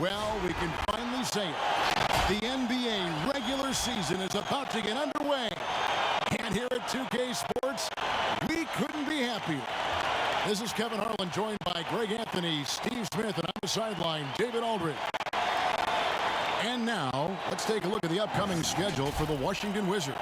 Well, we can finally say it. The NBA regular season is about to get underway. And here at 2K Sports, we couldn't be happier. This is Kevin Harlan, joined by Greg Anthony, Steve Smith, and on the sideline, David Aldridge. And now, let's take a look at the upcoming schedule for the Washington Wizards.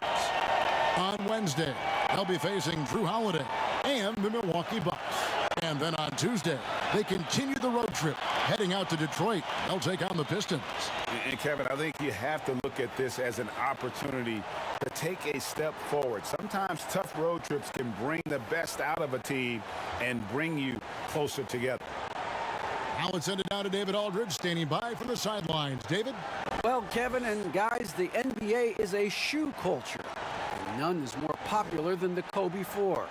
On Wednesday, they'll be facing Drew Holiday and the Milwaukee Bucks. And then on Tuesday, they continue the road trip, heading out to Detroit. They'll take on the Pistons. And Kevin, I think you have to look at this as an opportunity to take a step forward. Sometimes tough road trips can bring the best out of a team and bring you closer together. Now let's send it down to David Aldridge, standing by from the sidelines. David? Well, Kevin and guys, the NBA is a shoe culture. And none is more popular than the Kobe 4.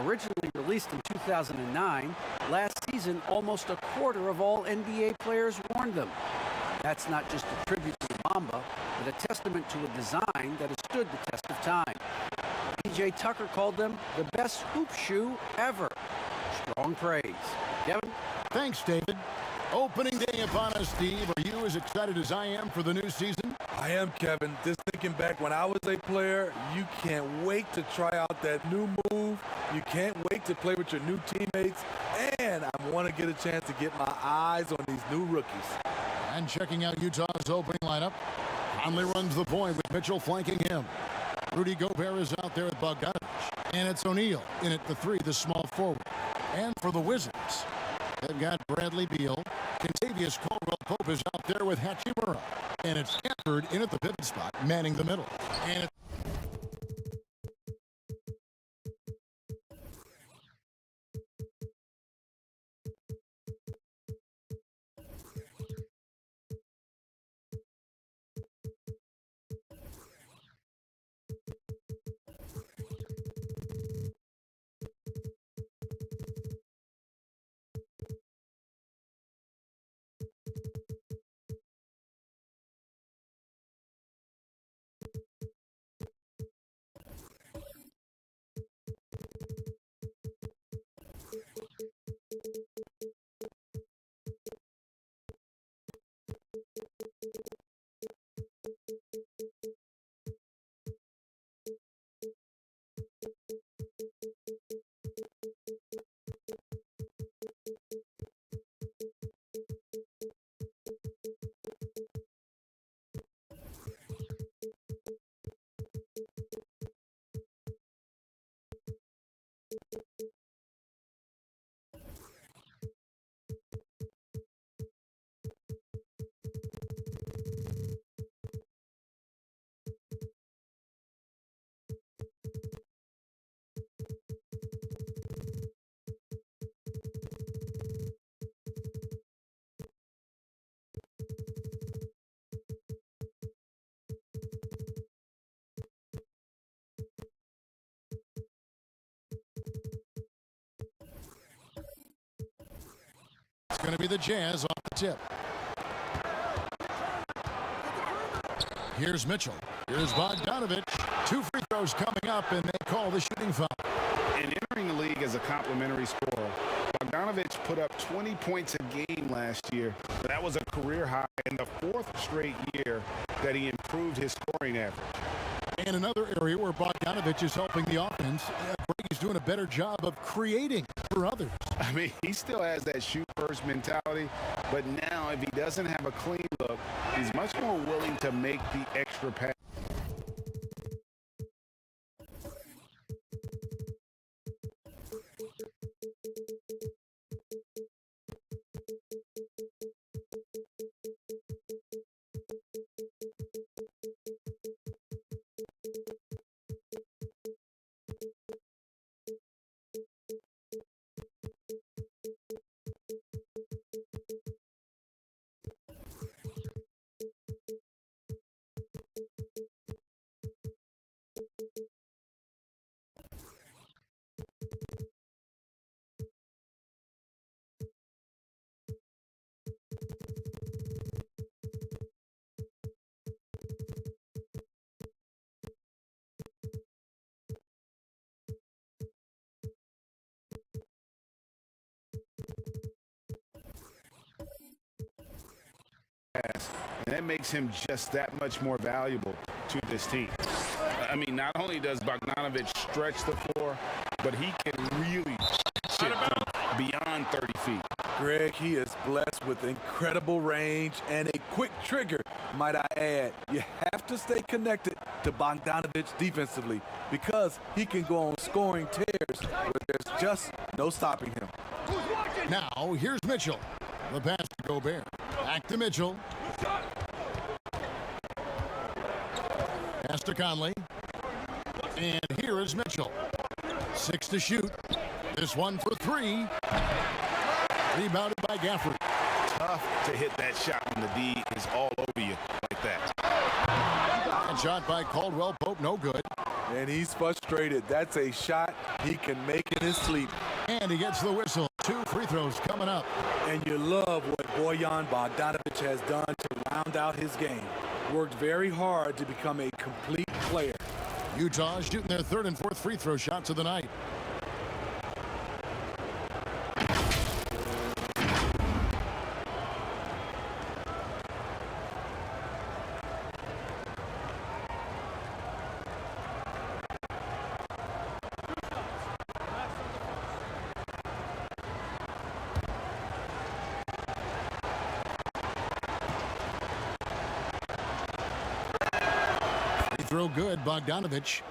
Originally released in 2009, last season almost a quarter of all NBA players worn them. That's not just a tribute to the Mamba, but a testament to a design that has stood the test of time. PJ Tucker called them the best hoop shoe ever. Strong praise. Kevin? Thanks, David. Opening day upon us, Steve. Are you as excited as I am for the new season? I am, Kevin. Just thinking back when I was a player, you can't wait to try out that new move. You can't wait to play with your new teammates. And I want to get a chance to get my eyes on these new rookies. And checking out Utah's opening lineup, Conley runs the point with Mitchell flanking him. Rudy Gobert is out there with Bogdanovic. And it's O'Neal in at the 3, the small forward. And for the Wizards, they've got Bradley Beal. Kentavious Caldwell-Pope is out there with Hachimura. And it's Stanford in at the pivot spot, manning the middle. And it's going to be the Jazz off the tip. Here's Mitchell. Here's Bogdanovic. 2 free throws coming up, and they call the shooting foul. And entering the league as a complimentary scorer, Bogdanovic put up 20 points a game last year. That was a career high in the 4th straight year that he improved his scoring average. And another area where Bogdanovic is helping the offense, Brady's doing a better job of creating for others. I mean, he still has that shoot-first mentality, but now if he doesn't have a clean look, he's much more willing to make the extra pass. pass, and that makes him just that much more valuable to this team. I mean, not only does Bogdanovic stretch the floor, but he can really chip beyond 30 feet. Greg, he is blessed with incredible range and a quick trigger, might I add. You have to stay connected to Bogdanovic defensively because he can go on scoring tears where there's just no stopping him. Now, here's Mitchell. The pass to Gobert. Back to Mitchell. Pass to Conley. And here is Mitchell. 6 to shoot. This one for 3. Rebounded by Gafford. Tough to hit that shot when the D is all over you like that. And shot by Caldwell Pope, no good. And he's frustrated. That's a shot he can make in his sleep. And he gets the whistle. 2 free throws coming up. And you love what Bojan Bogdanovic has done to round out his game. Worked very hard to become a complete player. Utah shooting their 3rd and 4th free throw shots of the night. Throw good, Bogdanovic.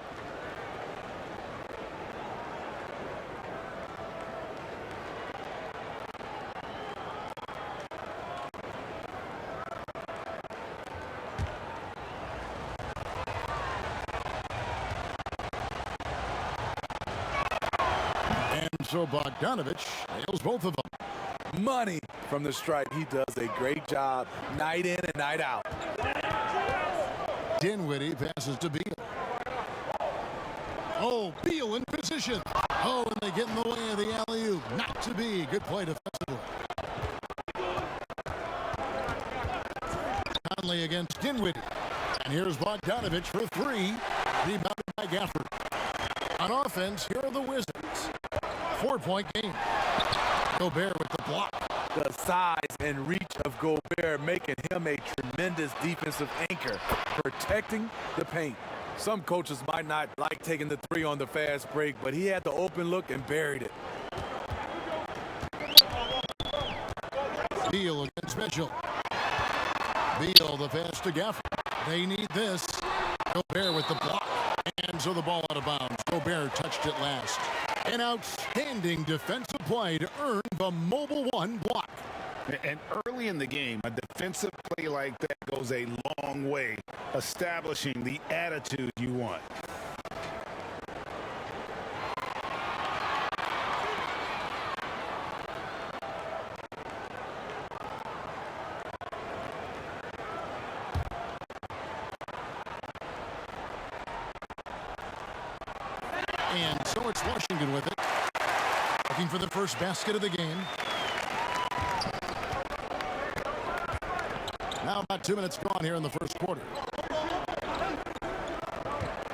And so Bogdanovic nails both of them. Money from the stripe. He does a great job night in and night out. Dinwiddie passes to Beal. Oh, Beal in position. Oh, and they get in the way of the alley-oop. Not to be. Good play defensively. Conley against Dinwiddie. And here's Bogdanovic for 3. Rebounded by Gafford. On offense, here are the Wizards. 4-point game. Gobert with the block. The size and reach of Gobert making him a tremendous defensive anchor, protecting the paint. Some coaches might not like taking the 3 on the fast break, but he had the open look and buried it. Beal against Mitchell. Beal, the pass to Gafford. They need this. Gobert with the block. And so the ball out of bounds. Gobert touched it last. An outstanding defensive play to earn the Mobile One block. And early in the game, a defensive play like that goes a long way, establishing the attitude you want. And so it's Washington with it. Looking for the first basket of the game. Now about 2 minutes gone here in the first quarter.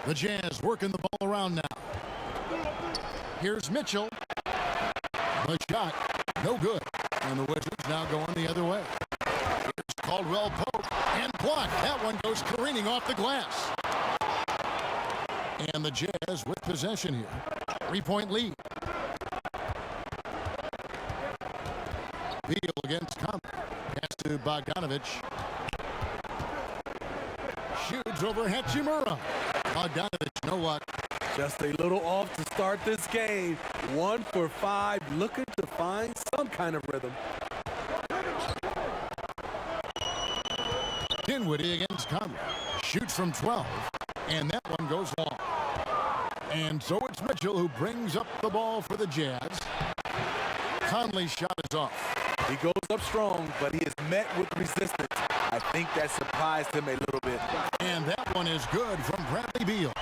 The Jazz working the ball around now. Here's Mitchell. The shot, no good. And the Wizards now going the other way. Here's Caldwell Pope and blocked. That one goes careening off the glass. And the Jazz with possession here. 3-point lead. Beal against Conley. Pass to Bogdanovic. Shoots over Hachimura. Bogdanovic, no luck. Just a little off to start this game. 1 for 5, looking to find some kind of rhythm. Dinwiddie against Conley. Shoots from 12. And that one goes long. And so it's Mitchell who brings up the ball for the Jazz. Conley's shot is off. He goes up strong, but he is met with resistance. I think that surprised him a little bit. And that one is good from Bradley Beal.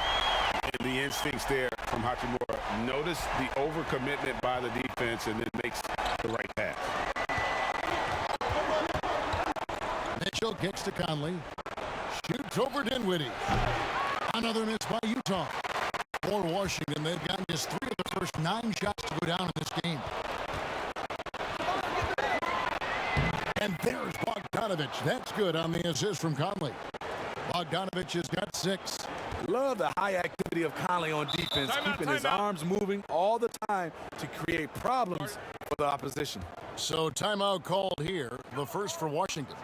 And the instincts there from Hachimura. Notice the overcommitment by the defense and then makes the right pass. Mitchell kicks to Conley. Shoots over Dinwiddie. Another miss by Utah. For Washington, they've gotten just 3 of the first 9 shots to go down in this game. And there's Bogdanovic. Bogdanovic. That's good on the assist from Conley. Bogdanovic has got 6. Love the high activity of Conley on defense, keeping his arms moving all the time to create problems for the opposition. So timeout called here, the first for Washington.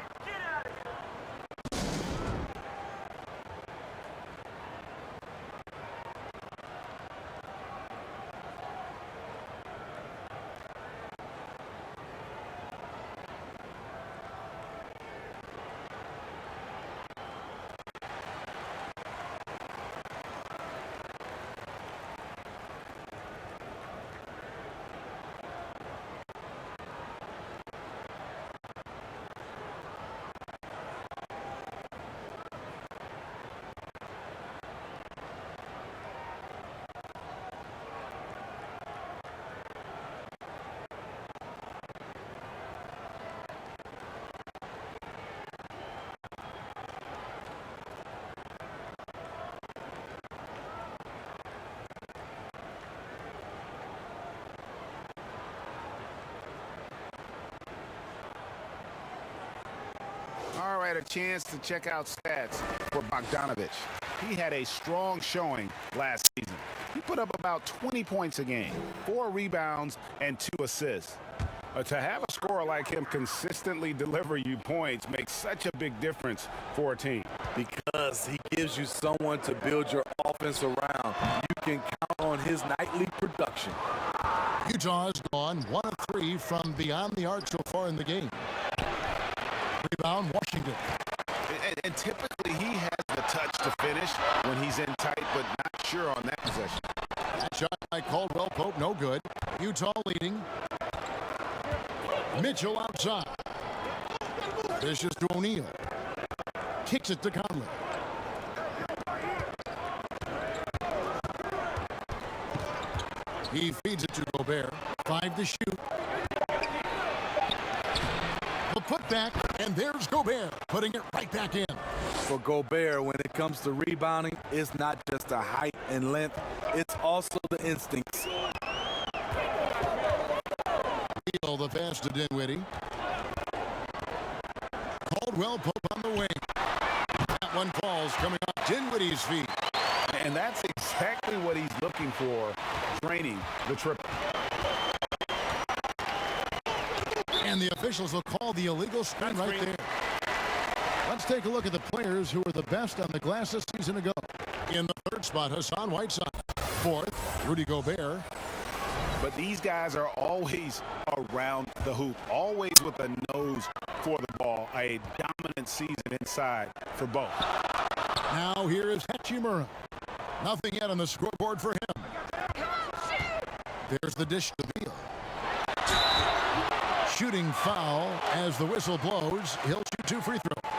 All right, a chance to check out stats for Bogdanovic. He had a strong showing last season. He put up about 20 points a game, 4 rebounds, and 2 assists. To have a scorer like him consistently deliver you points makes such a big difference for a team. Because he gives you someone to build your offense around. You can count on his nightly production. Utah has gone 1 of 3 from beyond the arc so far in the game. Rebound, Washington. And typically he has the touch to finish when he's in tight, but not sure on that possession. That shot by Caldwell Pope, no good. Utah leading. Mitchell outside. This is to O'Neal. Kicks it to Conley. He feeds it to Gobert. 5 to shoot. The putback, and there's Gobert, putting it right back in. For Gobert, when it comes to rebounding, it's not just the height and length, it's also the instincts. Beal the pass to Dinwiddie. Caldwell Pope on the wing. That one falls coming off Dinwiddie's feet. And that's exactly what he's looking for, training the triple. And the officials will call the illegal screen right there. Let's take a look at the players who were the best on the glass this season ago. In the 3rd spot, Hassan Whiteside. 4th, Rudy Gobert. But these guys are always around the hoop, always with a nose for the ball. A dominant season inside for both. Now here is Hachimura. Nothing yet on the scoreboard for him. There's the dish to Beal. Shooting foul as the whistle blows. He'll shoot 2 free throws.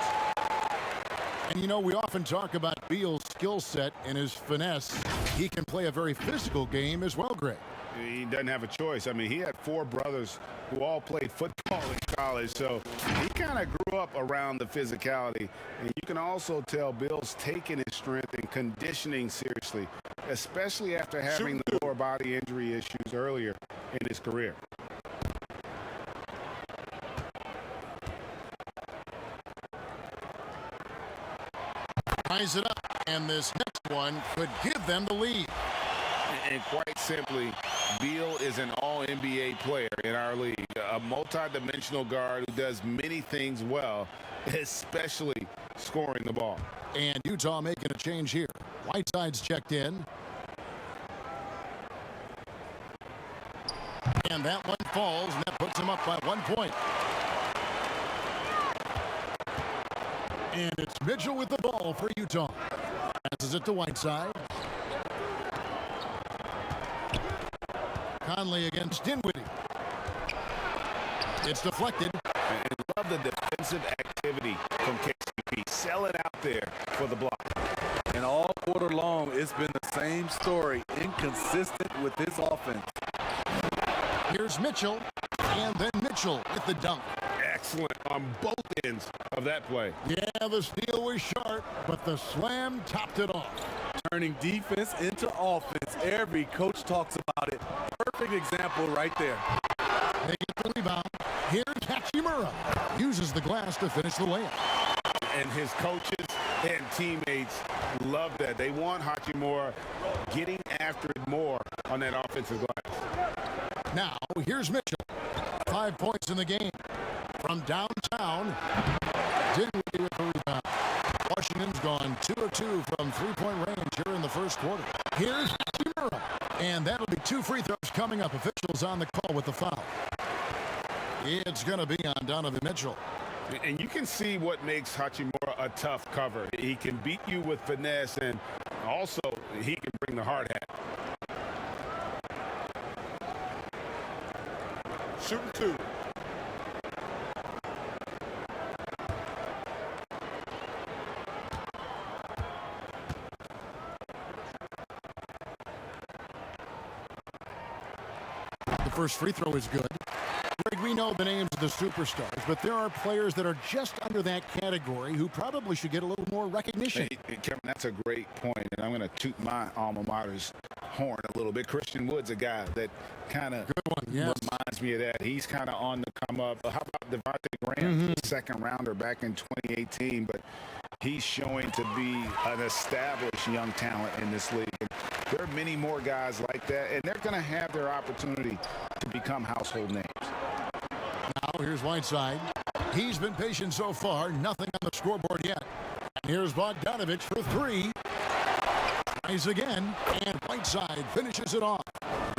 And you know, we often talk about Beal's skill set and his finesse. He can play a very physical game as well, Greg. He doesn't have a choice. I mean, he had 4 brothers who all played football in college, so he kind of grew up around the physicality. And you can also tell Bill's taking his strength and conditioning seriously, especially after having the lower body injury issues earlier in his career. Ties it up, and this next one could give them the lead. And quite simply, Beal is an all-NBA player in our league, a multi-dimensional guard who does many things well, especially scoring the ball. And Utah making a change here. Whiteside's checked in. And that one falls, and that puts him up by 1 point. And it's Mitchell with the ball for Utah. Passes it to Whiteside. Conley against Dinwiddie. It's deflected. And love the defensive activity from KCP, selling out there for the block. And all quarter long, it's been the same story, inconsistent with his offense. Here's Mitchell, and then Mitchell with the dunk. Excellent on both ends of that play. Yeah, the steal was sharp, but the slam topped it off. Turning defense into offense. Every coach talks about it. Perfect example right there. They get the rebound. Here's Hachimura. Uses the glass to finish the layup. And his coaches and teammates love that. They want Hachimura getting after it more on that offensive glass. Now, here's Mitchell. 5 points in the game. From downtown, Dinwiddie with the rebound. Washington's gone 2 of 2 from three-point range here in the first quarter. Here's Hachimura. And that'll be 2 free throws coming up. Officials on the call with the foul. It's going to be on Donovan Mitchell. And you can see what makes Hachimura a tough cover. He can beat you with finesse, and also he can bring the hard hat. Shooting 2. The first free throw is good. Greg, we know the names of the superstars, but there are players that are just under that category who probably should get a little more recognition. Hey, Kevin, that's a great point, and I'm going to toot my alma mater's horn a little bit. Christian Wood's a guy that kind of reminds me of that. He's kind of on the come up. How about Devontae Graham, second rounder back in 2018, but he's showing to be an established young talent in this league. And there are many more guys like that, and they're going to have their opportunity to become household names. Now here's Whiteside. He's been patient so far. Nothing on the scoreboard yet. And here's Bogdanovic for 3. Tries again, and Whiteside finishes it off.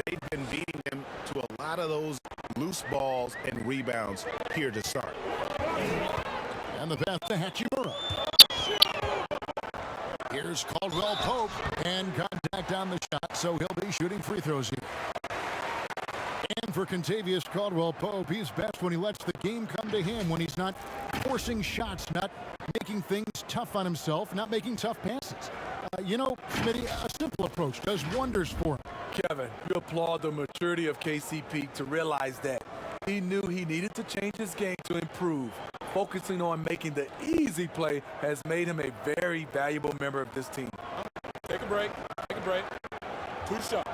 They've been beating them to a lot of those loose balls and rebounds here to start. And the pass to Hachimura. Here's Caldwell Pope, and contact on the shot, so he'll be shooting free throws here. And for Kentavious Caldwell-Pope, he's best when he lets the game come to him, when he's not forcing shots, not making things tough on himself, not making tough passes. You know, Smitty, a simple approach does wonders for him. Kevin, you applaud the maturity of KCP to realize that he knew he needed to change his game to improve. Focusing on making the easy play has made him a very valuable member of this team. Take a break. Take a break. 2 shots.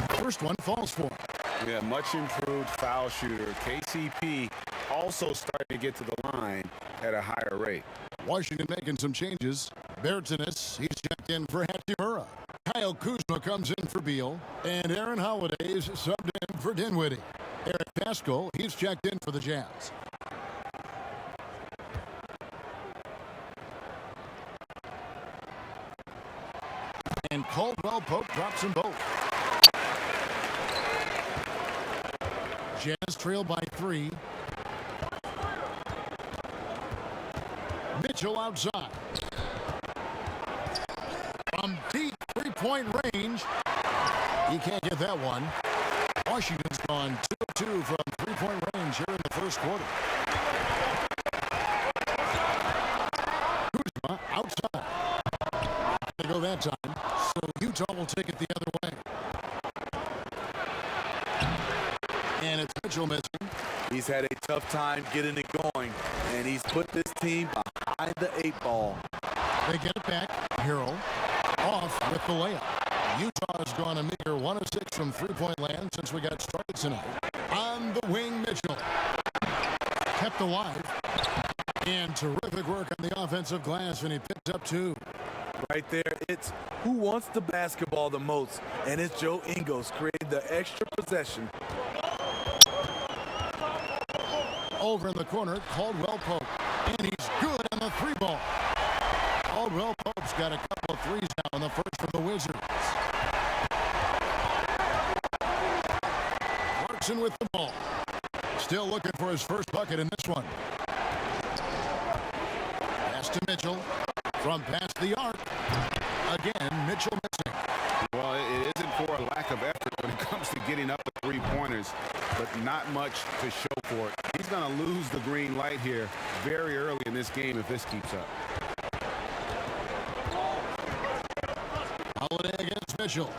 First one falls for him. Yeah, much improved foul shooter. KCP also starting to get to the line at a higher rate. Washington making some changes. Bertanis, he's checked in for Hachimura. Kyle Kuzma comes in for Beal. And Aaron Holiday's subbed in for Dinwiddie. Eric Pascal, he's checked in for the Jazz. And Caldwell-Pope drops them both. Jazz trail by 3. Mitchell outside. From deep three-point range. He can't get that one. Washington's gone 2 of 2 from three-point range here in the first quarter. Kuzma outside. They go that time. So Utah will take it the other way. And it's Mitchell missing. He's had a tough time getting it going, and he's put this team behind the 8 ball. They get it back. Harrell off with the layup. Utah has gone a meager 1 of 6 from three-point land since we got started tonight. On the wing, Mitchell. Kept alive. And terrific work on the offensive glass, and he picked up 2. Right there, it's who wants the basketball the most, and it's Joe Ingles creating the extra possession. Over in the corner, Caldwell-Pope. And he's good on the 3-ball. Caldwell-Pope's got a couple of threes now in the first for the Wizards. Clarkson with the ball. Still looking for his first bucket in this one. Pass to Mitchell. From past the arc. Again, Mitchell missing. Well, it isn't for a lack of effort when it comes to getting up the 3-pointers, but not much to show for it. He's going to lose the green light here very early in this game if this keeps up. Holiday against Mitchell.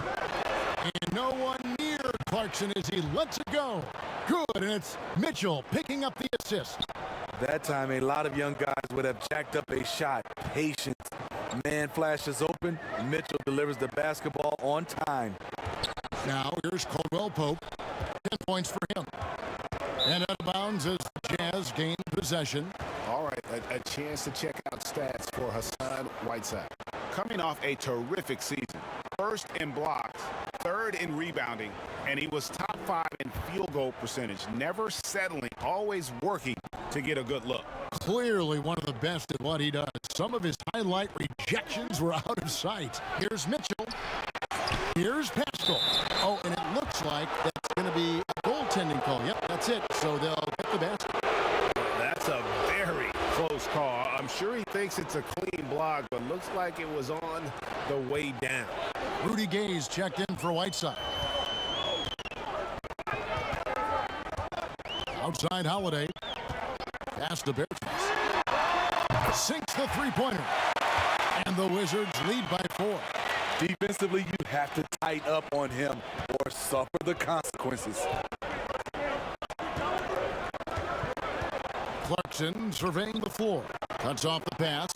And no one near Clarkson as he lets it go. Good, and it's Mitchell picking up the assist. That time, a lot of young guys would have jacked up a shot. Patience. Man flashes open. Mitchell delivers the basketball on time. Now here's Caldwell Pope. 10 points for him. And out of bounds as the Jazz gain possession. All right, a chance to check out stats for Hassan Whiteside. Coming off a terrific season. First in blocks, third in rebounding, and he was top 5 in field goal percentage. Never settling, always working to get a good look. Clearly one of the best at what he does. Some of his highlight rejections were out of sight. Here's Mitchell. Here's Pascal. Oh, and it looks like that's going to be a goaltending call. Yep, that's it. So they'll get the basket. That's a very close call. I'm sure he thinks it's a clean block, but looks like it was on the way down. Rudy Gay's checked in for Whiteside. Outside Holiday. Pass to Bertens. Sinks the three-pointer. And the Wizards lead by 4. Defensively, you have to tighten up on him or suffer the consequences. Clarkson surveying the floor. Cuts off the pass.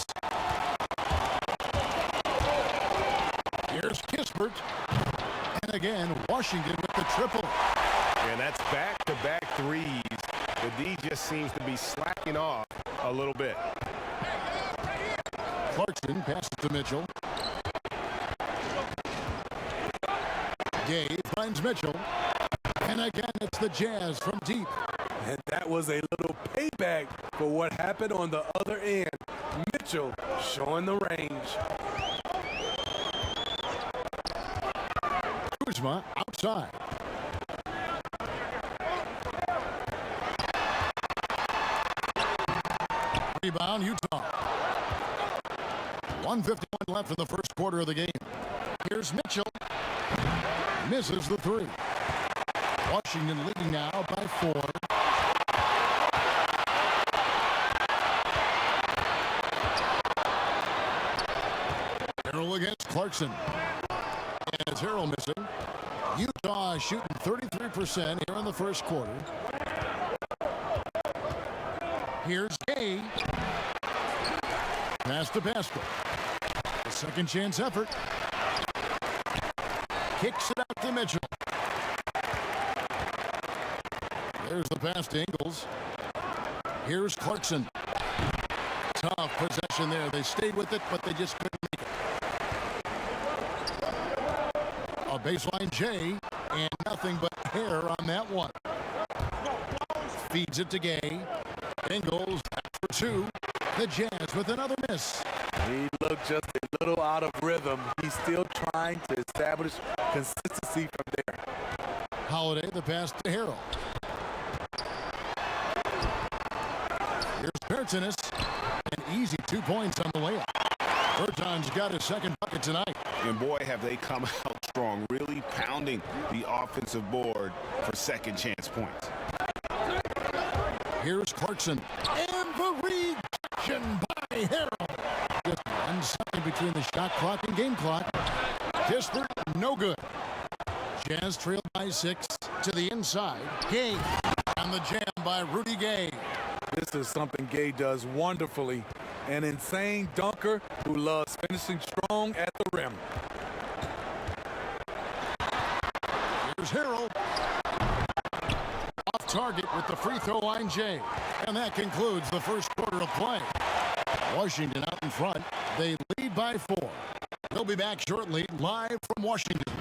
Here's Kispert. And again, Washington with the triple. And that's back-to-back threes. The D just seems to be slacking off a little bit. Clarkson passes to Mitchell. Gay finds Mitchell. And again, it's the Jazz from deep. And that was a little payback for what happened on the other end. Mitchell showing the range. Kuzma outside. Rebound, Utah. 1:51 left in the first quarter of the game. Here's Mitchell. Misses the three. Washington leading now by 4. Harrell against Clarkson. And it's Harrell missing. Utah shooting 33% here in the first quarter. Here's Gay. Pass to Pascal. A second chance effort. Kicks it out to Mitchell. There's the pass to Ingles. Here's Clarkson. Tough possession there. They stayed with it, but they just couldn't make it. A baseline J, and nothing but hair on that one. Feeds it to Gay. Ingles back for 2. The Jazz with another miss. He looked just a little out of rhythm. He's still trying to establish consistency from there. Holiday, the pass to Harrell. Here's Bertens. An easy 2 points on the layup. Berton's got his second bucket tonight. And boy, have they come out strong, really pounding the offensive board for second chance points. Here's Clarkson. And the rejection by Harrell. Just 1 second between the shot clock and game clock. Kispert, no good. Jazz trailed by 6 to the inside. Gay on the jam by Rudy Gay. This is something Gay does wonderfully. An insane dunker who loves finishing strong at the rim. Here's Harrell. Off target with the free throw line J. And that concludes the first quarter of play. Washington out in front. They lead by 4. We'll be back shortly, live from Washington.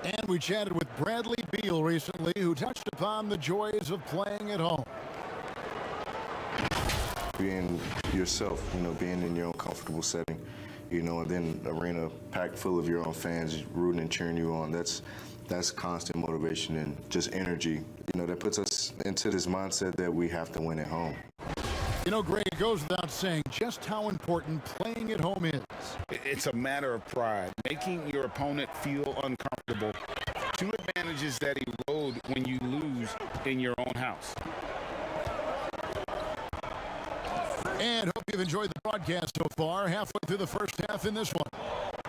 And we chatted with Bradley Beal recently, who touched upon the joys of playing at home. Being yourself, being in your own comfortable setting, you know, and then arena packed full of your own fans rooting and cheering you on. That's constant motivation and just energy, you know, that puts us into this mindset that we have to win at home. You know, Greg, it goes without saying just how important playing at home is. It's a matter of pride, making your opponent feel uncomfortable. Two advantages that erode when you lose in your own house. And hope you've enjoyed the broadcast so far, halfway through the first half in this one.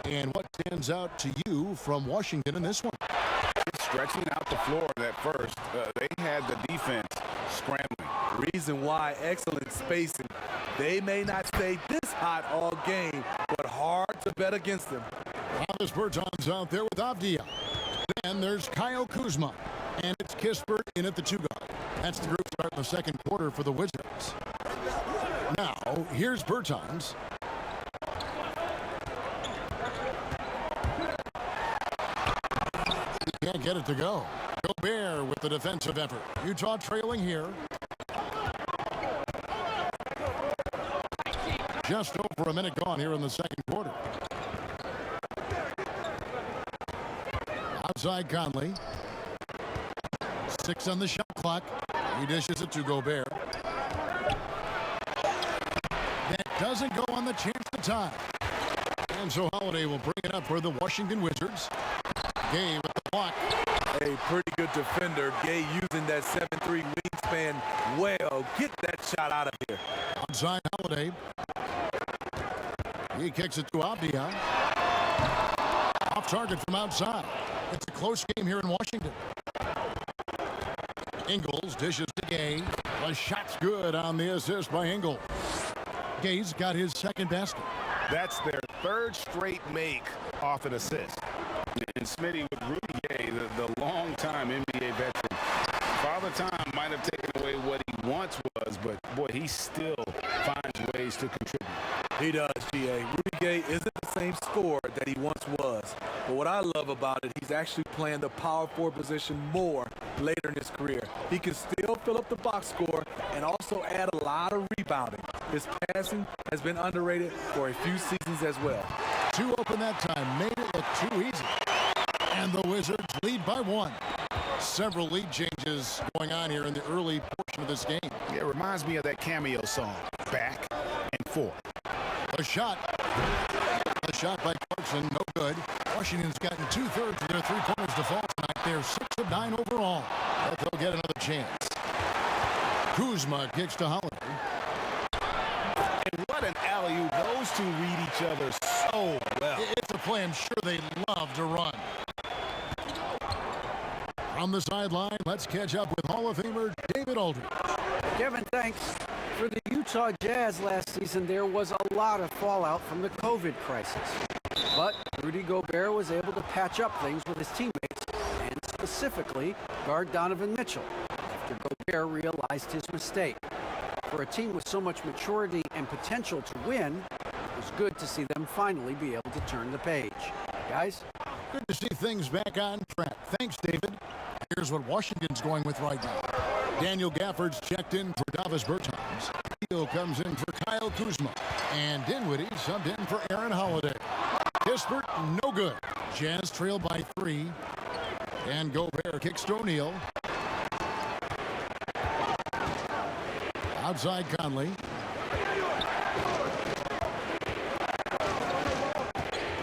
And what stands out to you from Washington in this one? Stretching out the floor at first, they had the defense scrambling. Reason why, excellent spacing. They may not stay this hot all game, but hard to bet against them. Thomas Bertans out there with Avdia. Then there's Kyle Kuzma, and it's Kispert in at the 2-guard. That's the group start in the second quarter for the Wizards. Now, here's Bertans. He can't get it to go. Gobert with the defensive effort. Utah trailing here. Just over a minute gone here in the second quarter. Outside Conley. 6 on the shot clock. He dishes it to Gobert. That doesn't go on the chance to tie. And so Holiday will bring it up for the Washington Wizards. Gay with the block. A pretty good defender. Gay using that 7'3" wingspan well. Get that shot out of here. Outside Holiday. He kicks it to Avdia. Off target from outside. It's a close game here in Washington. Ingles dishes to Gay. The shot's good on the assist by Ingles. Gay's got his second basket. That's their third straight make off an assist. And Smitty with Rudy Gay, the long-time NBA veteran. Father Time might have taken away what he once was, but boy, he still finds ways to contribute. He does, G.A. Rudy Gay isn't the same scorer that he once was. But what I love about it, he's actually playing the power forward position more later in his career. He can still fill up the box score and also add a lot of rebounding. His passing has been underrated for a few seasons as well. 2 open that time, made it look too easy. And the Wizards lead by 1. Several lead changes going on here in the early portion of this game. It reminds me of that cameo song, Back and Forth. The shot by Clarkson, no good. Washington's gotten 2/3 of their three-pointers to fall tonight. They're 6 of 9 overall, but they'll get another chance. Kuzma kicks to Holiday. And what an alley-oop. Those two read each other so well. It's a play I'm sure they love to run. From the sideline, let's catch up with Hall of Famer David Aldridge. Kevin, thanks. For the Utah Jazz last season, there was a lot of fallout from the COVID crisis. But Rudy Gobert was able to patch up things with his teammates and specifically guard Donovan Mitchell after Gobert realized his mistake. For a team with so much maturity and potential to win, it was good to see them finally be able to turn the page. Guys? Good to see things back on track. Thanks, David. Here's what Washington's going with right now. Daniel Gafford's checked in for Davis Bertans. Hill comes in for Kyle Kuzma. And Dinwiddie subbed in for Aaron Holiday. Kispert, no good. Jazz trail by 3. And Gobert kicks to O'Neal. Outside Conley.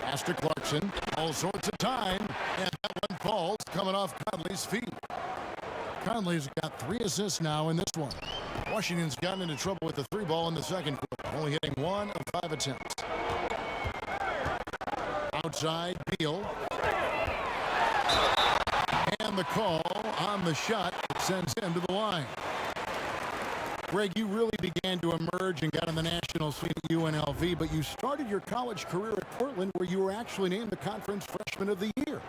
Pass to Clarkson. All sorts of time. And that one falls coming off Conley's feet. Conley's got 3 assists now in this one. Washington's gotten into trouble with the 3 ball in the second quarter, only hitting 1 of 5 attempts. Outside, Beal. And the call on the shot that sends him to the line. Greg, you really began to emerge and got on the national scene at UNLV, but you started your college career at Portland, where you were actually named the Conference Freshman of the Year.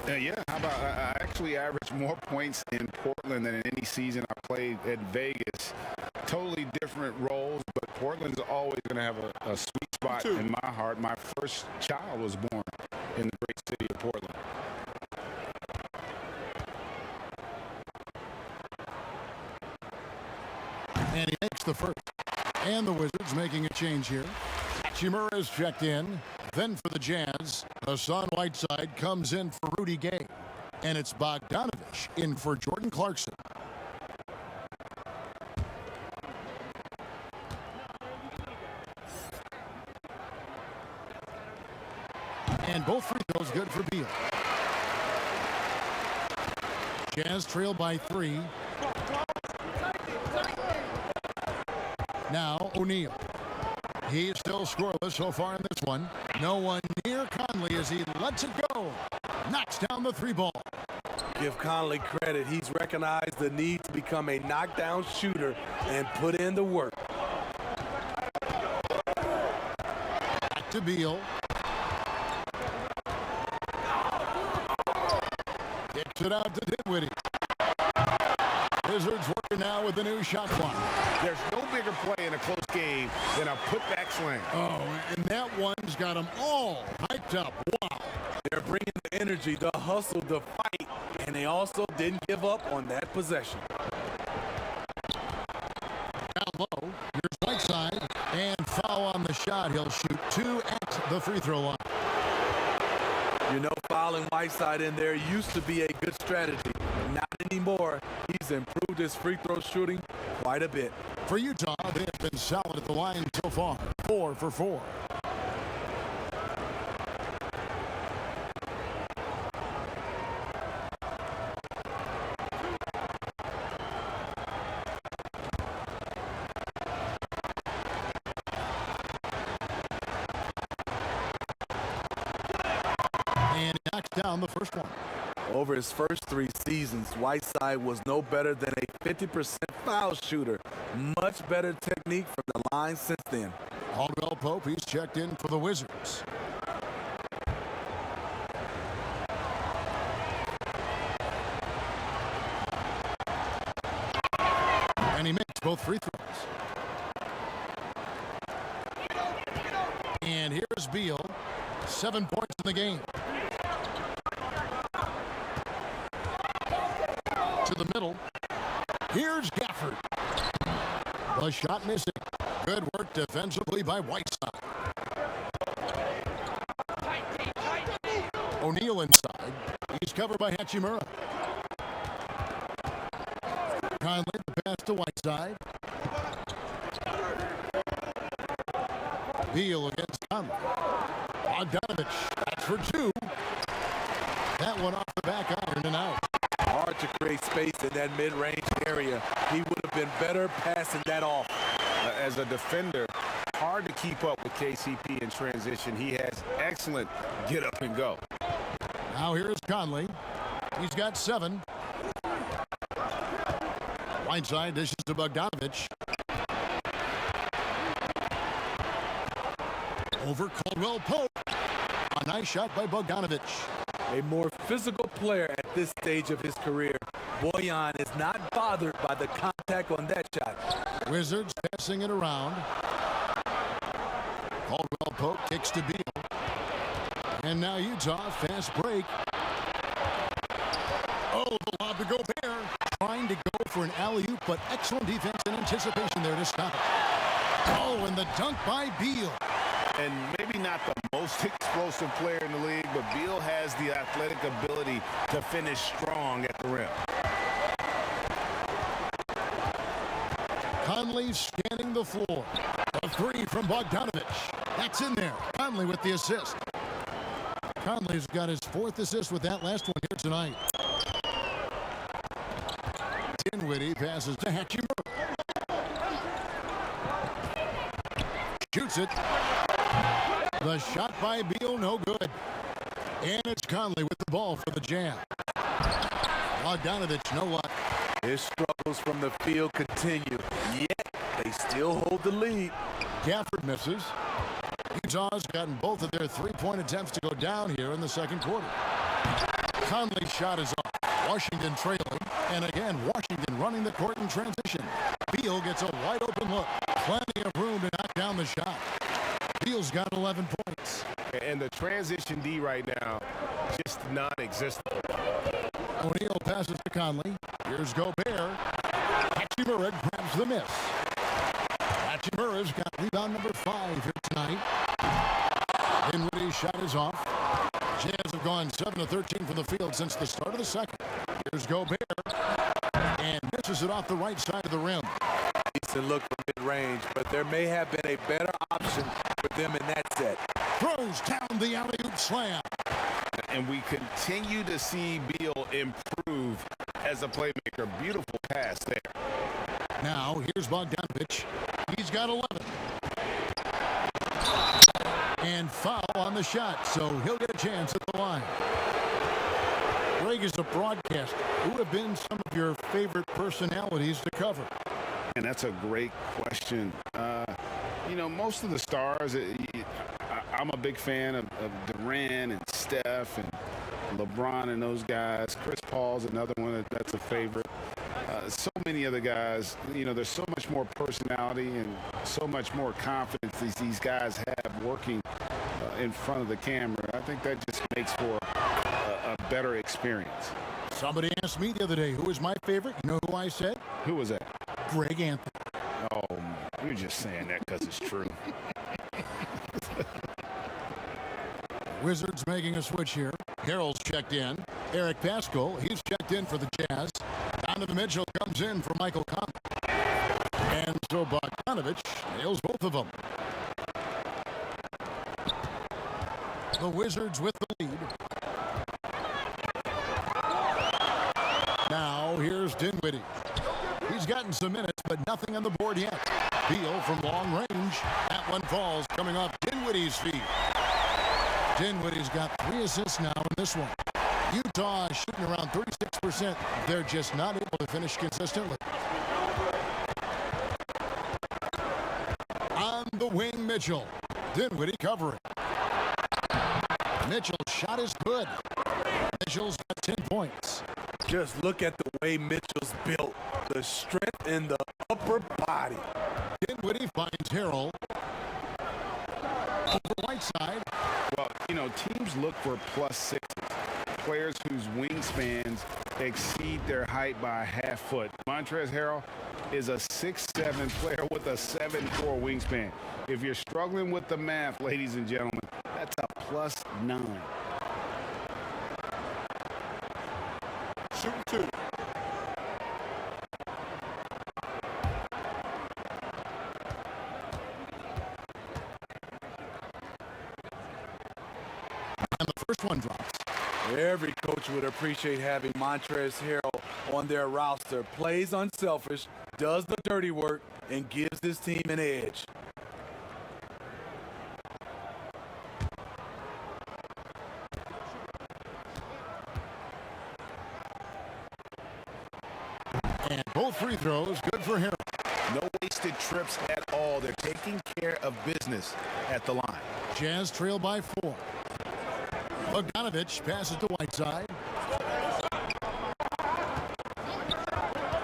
Yeah, how about I actually averaged more points in Portland than in any season I played at Vegas. Totally different roles, but Portland's always going to have a sweet spot in my heart. My first child was born in the great city of Portland. And he makes the first. And the Wizards making a change here. Hachimura is checked in. Then for the Jazz, Hassan Whiteside comes in for Rudy Gay. And it's Bogdanovic in for Jordan Clarkson. And both free throws good for Beal. Jazz trail by 3. Now O'Neal. He's still scoreless so far in this one. No one near Conley as he lets it go. Knocks down the 3 ball. Give Conley credit. He's recognized the need to become a knockdown shooter and put in the work. Back to Beal. Kicks it out to Dinwiddie. Wizards working now with the new shot clock. There's no bigger play in a close game than a putback slam. Oh, and that one's got them all hyped up. Wow. They're bringing the energy, the hustle, the fight, and they also didn't give up on that possession. Down low, here's Whiteside, and foul on the shot. He'll shoot 2 at the free throw line. You know, fouling Whiteside in there used to be a good strategy. Not anymore. He's improved his free throw shooting quite a bit. For Utah, they have been solid at the line so far. 4 for 4. And he knocks down the first one. Over his first 3 seasons, Whiteside was no better than a 50% foul shooter. Much better technique from the line since then. Caldwell Pope, he's checked in for the Wizards. And he makes both free throws. And here's Beal. 7 points in the game. To the middle. Here's Gafford. The shot missing. Good work defensively by Whiteside. O'Neal inside. He's covered by Hachimura. Conley, the pass to Whiteside. Beal against Conley. Bogdanovic, that's for 2. That one off the back iron and out. Hard to create space in that mid-range area. He would have been better passing that off. As a defender, hard to keep up with KCP in transition. He has excellent get up and go. Now here's Conley. He's got 7. Whiteside dishes to Bogdanovic. Over Caldwell Pope. A nice shot by Bogdanovic. A more physical player at this stage of his career. Bojan is not bothered by the contact on that shot. Wizards passing it around. Caldwell Pope kicks to Beal. And now Utah, fast break. Oh, the lob to Gobert. Trying to go for an alley-oop, but excellent defense and anticipation there to stop it. Oh, and the dunk by Beal. And maybe not the most explosive player in the league, but Beal has the athletic ability to finish strong at the rim. Conley scanning the floor. A 3 from Bogdanovic. That's in there. Conley with the assist. Conley's got his 4th assist with that last one here tonight. Dinwiddie passes to Hachimura. Shoots it. The shot by Beal, no good. And it's Conley with the ball for the Jam. Bogdanovic, no luck. His struggles from the field continue, yet they still hold the lead. Gafford misses. Utah's gotten both of their 3-point attempts to go down here in the second quarter. Conley's shot is up. Washington trailing. And again, Washington running the court in transition. Beal gets a wide open look. Plenty of room to knock down the shot. Beal's got 11 points. And the transition D right now, just non-existent. O'Neal passes to Conley. Here's Gobert. Hachimura grabs the miss. Hachimura's got rebound number 5 here tonight. Dinwiddie's shot is off. Jazz have gone 7 of 13 from the field since the start of the second. Here's Gobert. And misses it off the right side of the rim. Decent look from mid-range, but there may have been a better option for them in that set. Throws down the alley-oop slam. And we continue to see Beal improve as a playmaker. Beautiful pass there. Now, here's Bogdanovic. He's got 11. And foul on the shot, so he'll get a chance at the line. Greg, is a broadcaster, who have been some of your favorite personalities to cover? And that's a great question. You know, most of the stars, I'm a big fan of Durant and Steph and LeBron and those guys. Chris Paul's another one that's a favorite. So many other guys, you know, there's so much more personality and so much more confidence these guys have working in front of the camera. I think that just makes for a better experience. Somebody asked me the other day, who is my favorite? You know who I said? Who was that? Greg Anthony. Oh, you're just saying that because it's true. Wizards making a switch here. Harrell's checked in. Eric Pascal, he's checked in for the Jazz. Donovan Mitchell comes in for Michael Conley. And so Bogdanovic nails both of them. The Wizards with the lead. Now here's Dinwiddie. He's gotten some minutes, but nothing on the board yet. Beal from long range. That one falls, coming off Dinwiddie's feet. Dinwiddie's got 3 assists now in this one. Utah is shooting around 36%. They're just not able to finish consistently. On the wing, Mitchell. Dinwiddie covering. Mitchell's shot is good. Mitchell's got 10 points. Just look at the way Mitchell's built. The strength in the upper body. Dinwiddie finds Harrell. Over right side. Well, you know, teams look for +6s. Players whose wingspans exceed their height by a half foot. Montrezl Harrell is a 6'7" player with a 7'4" wingspan. If you're struggling with the math, ladies and gentlemen, that's a +9. Shooting 2. And the first one drops. Every coach would appreciate having Montrezl Harrell on their roster. Plays unselfish, does the dirty work, and gives this team an edge. And both free throws, good for Harrell. No wasted trips at all. They're taking care of business at the line. Jazz trail by 4. Bogdanovic passes to Whiteside.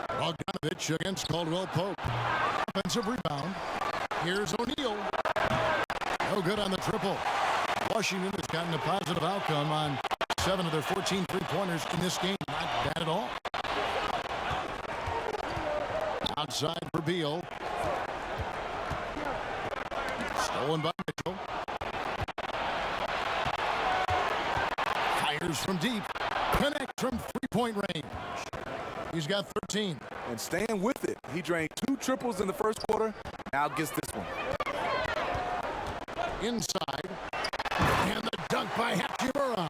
Bogdanovic against Caldwell Pope. Offensive rebound. Here's O'Neal. No good on the triple. Washington has gotten a positive outcome on 7 of their 14 three-pointers in this game. Not bad at all. Outside for Beal. Stolen by Mitchell. Fires from deep. Connect from three-point range. He's got 13. And staying with it. He drained 2 triples in the first quarter. Now gets this one. Inside. And the dunk by Hachimura.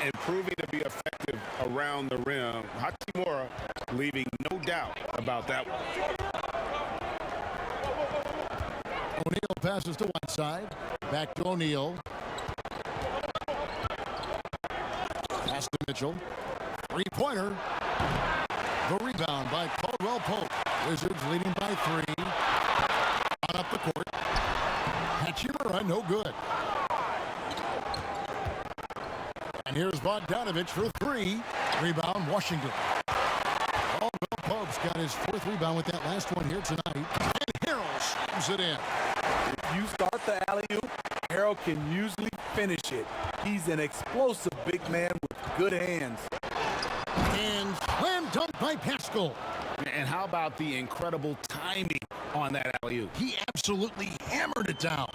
And proving to be effective around the rim. Hachimura leaving no doubt about that one. O'Neal passes to Whiteside. Back to O'Neal. Pass to Mitchell. Three-pointer. The rebound by Caldwell Pope. Wizards leading by 3. On up the court. Hachimura, no good. And here's Bogdanovic for 3. Rebound, Washington. Caldwell Pope's got his 4th rebound with that last one here tonight. And Harrell slams it in. If you start the alley-oop, Harrell can usually finish it. He's an explosive big man with good hands. And slam dunk by Pascal. And how about the incredible timing on that alley-oop? He absolutely hammered it down.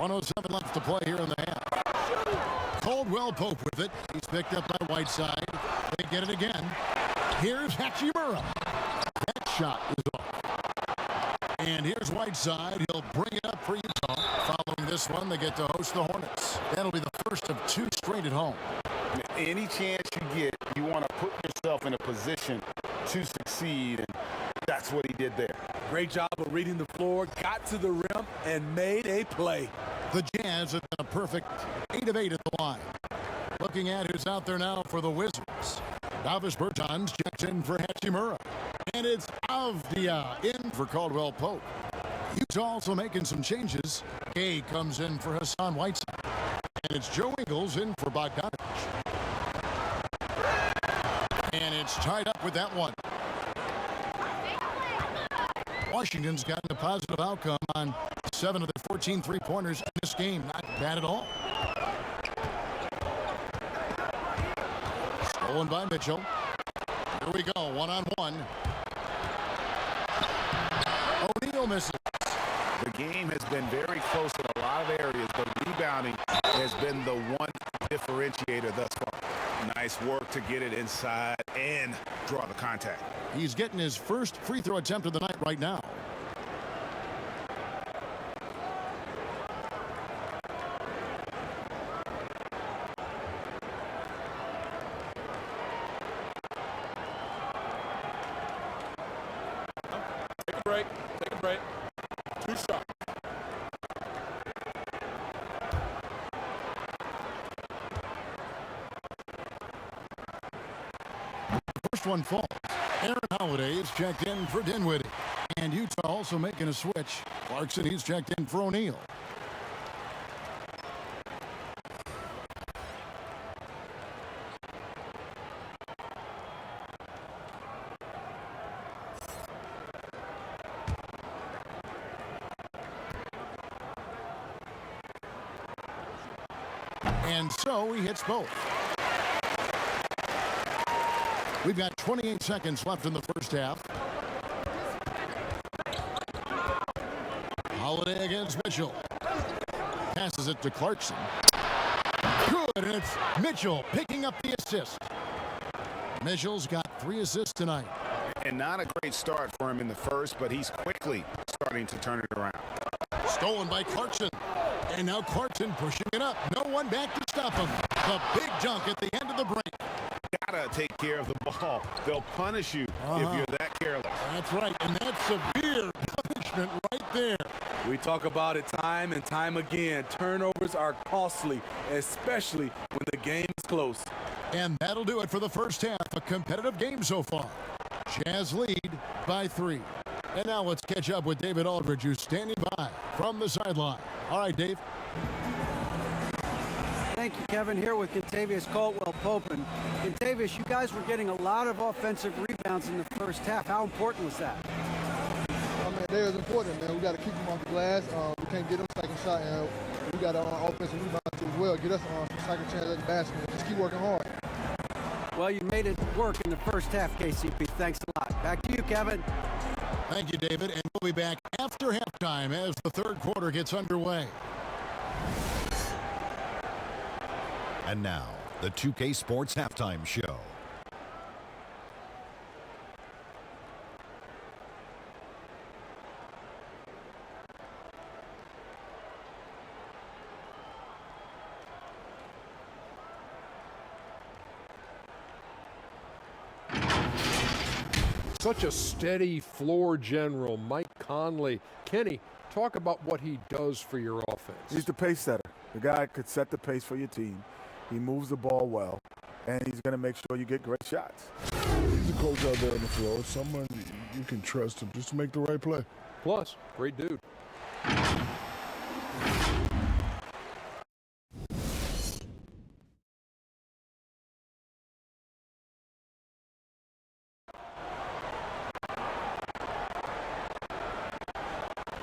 1:07 left to play here in the half. Caldwell Pope with it. He's picked up by Whiteside. They get it again. Here's Hachimura. That shot is off. And here's Whiteside. He'll bring it up for Utah. Following this one, they get to host the Hornets. That'll be the first of 2 straight at home. Any chance you get, you want to put yourself in a position to succeed, and that's what he did there. Great job of reading the floor, got to the rim, and made a play. The Jazz have been a perfect 8 of 8 at the line. Looking at who's out there now for the Wizards. Davis Bertans checked in for Hachimura. And it's Avdia in for Caldwell Pope. Utah also making some changes. Gay comes in for Hassan Whiteside. And it's Joe Ingles in for Bogdanovic. And it's tied up with that one. Washington's gotten a positive outcome on 7 of their 14 three-pointers in this game. Not bad at all. Stolen by Mitchell. Here we go, one-on-one. O'Neal misses. The game has been very close in a lot of areas, but rebounding has been the one differentiator thus far. Nice work to get it inside and draw the contact. He's getting his first free throw attempt of the night right now. Take a break. Take a break. 2 shots. First one falls. Aaron Holiday is checked in for Dinwiddie. And Utah also making a switch. Clarkson, he's checked in for O'Neal. And so he hits both. We've got 28 seconds left in the first half. Holiday against Mitchell. Passes it to Clarkson. Good, and it's Mitchell picking up the assist. Mitchell's got 3 assists tonight. And not a great start for him in the first, but he's quickly starting to turn it around. Stolen by Clarkson. And now Clarkson pushing it up. No one back to stop him. The big dunk at the end of the break. Gotta take care of the ball. They'll punish you if you're that careless. That's right, and that's severe punishment right there. We talk about it time and time again. Turnovers are costly, especially when the game is close. And that'll do it for the first half. A competitive game so far. Jazz lead by 3. And now let's catch up with David Aldridge, who's standing by from the sideline. All right, Dave. Thank you, Kevin. Here with Kentavious Caldwell-Pope. And Kentavious, you guys were getting a lot of offensive rebounds in the first half. How important was that? I mean, they was important, man. We got to keep them off the glass. We can't get them second shot, and we got our offensive rebounds as well. Get us on second chance at the basket. Just keep working hard. Well, you made it work in the first half, KCP. Thanks a lot. Back to you, Kevin. Thank you, David. And we'll be back after halftime as the third quarter gets underway. And now, the 2K Sports Halftime Show. Such a steady floor general, Mike Conley. Kenny, talk about what he does for your offense. He's the pace setter. The guy could set the pace for your team. He moves the ball well, and he's going to make sure you get great shots. He's a coach out there on the floor. Someone you can trust him just to make the right play. Plus, great dude.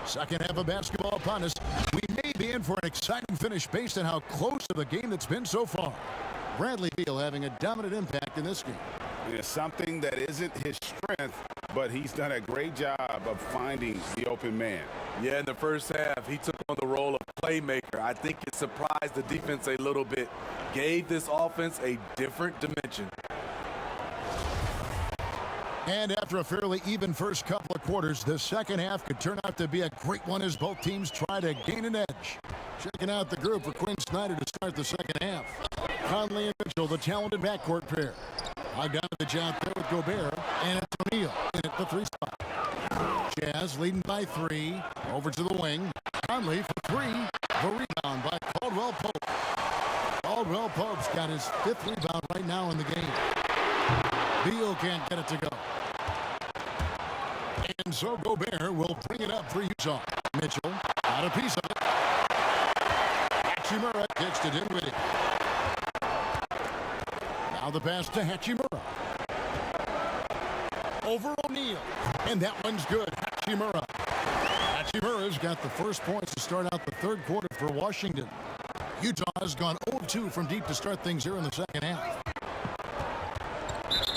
Second half of basketball upon us. We may be in for an exciting finish based on how close to the game that's been so far. Bradley Beal having a dominant impact in this game. It's something that isn't his strength, but he's done a great job of finding the open man. Yeah, in the first half, he took on the role of playmaker. I think it surprised the defense a little bit, gave this offense a different dimension. And after a fairly even first couple of quarters, the second half could turn out to be a great one as both teams try to gain an edge. Checking out the group for Quinn Snyder to start the second half. Conley and Mitchell, the talented backcourt pair. Bogdanovic out there with Gobert, and it's O'Neal in at the 3 spot. Jazz leading by 3. Over to the wing. Conley for 3. The rebound by Caldwell Pope. Caldwell Pope's got his 5th rebound right now in the game. Beal can't get it to go. And so Gobert will bring it up for Utah. Mitchell got a piece of it. Hachimura kicks it in with it. Now the pass to Hachimura. Over O'Neal. And that one's good. Hachimura. Hachimura's got the first points to start out the third quarter for Washington. Utah has gone 0-2 from deep to start things here in the second half.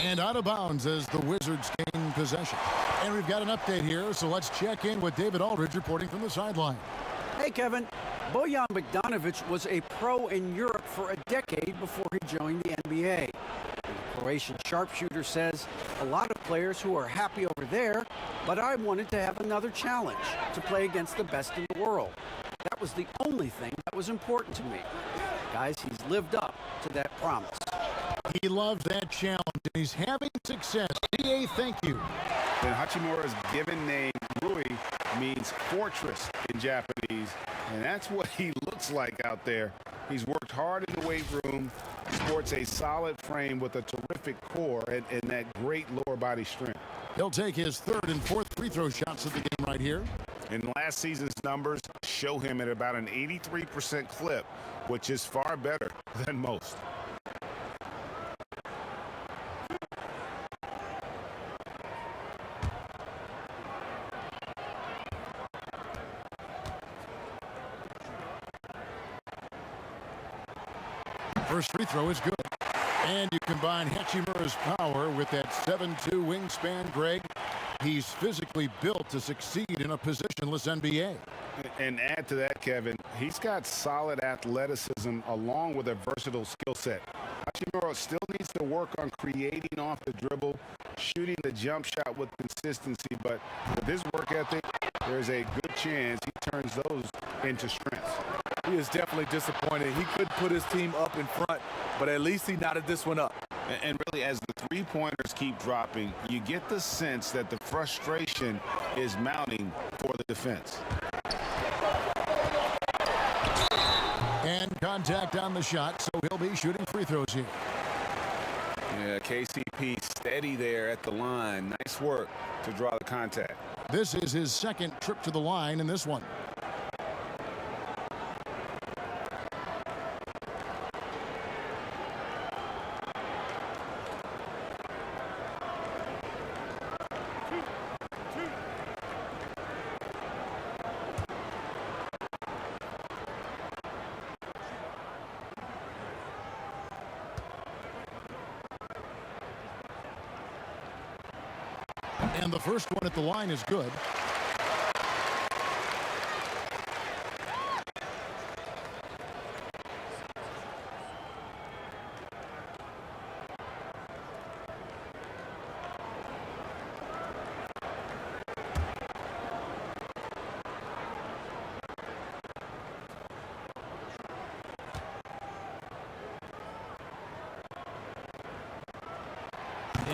And out of bounds as the Wizards gain possession. And we've got an update here, so let's check in with David Aldridge reporting from the sideline. Hey, Kevin. Bojan Bogdanovic was a pro in Europe for a decade before he joined the NBA. The Croatian sharpshooter says, a lot of players who are happy over there, but I wanted to have another challenge, to play against the best in the world. That was the only thing that was important to me. Guys, he's lived up to that promise. He loves that challenge, and he's having success. DA, thank you. And Hachimura's given name, Rui, means fortress in Japanese, and that's what he looks like out there. He's worked hard in the weight room, sports a solid frame with a terrific core and that great lower body strength. He'll take his 3rd and 4th free throw shots of the game right here. And last season's numbers show him at about an 83% clip, which is far better than most. First free throw is good. And you combine Hachimura's power with that 7'2" wingspan, Greg. He's physically built to succeed in a positionless NBA. And add to that, Kevin, he's got solid athleticism along with a versatile skill set. Hachimura still needs to work on creating off the dribble, shooting the jump shot with consistency, but with his work ethic, there's a good chance he turns those into strengths. He is definitely disappointed. He could put his team up in front, but at least he knotted this one up. And really, as the three-pointers keep dropping, you get the sense that the frustration is mounting for the defense. And contact on the shot, so he'll be shooting free throws here. Yeah, KCP steady there at the line. Nice work to draw the contact. This is his 2nd trip to the line in this one. And the first one at the line is good.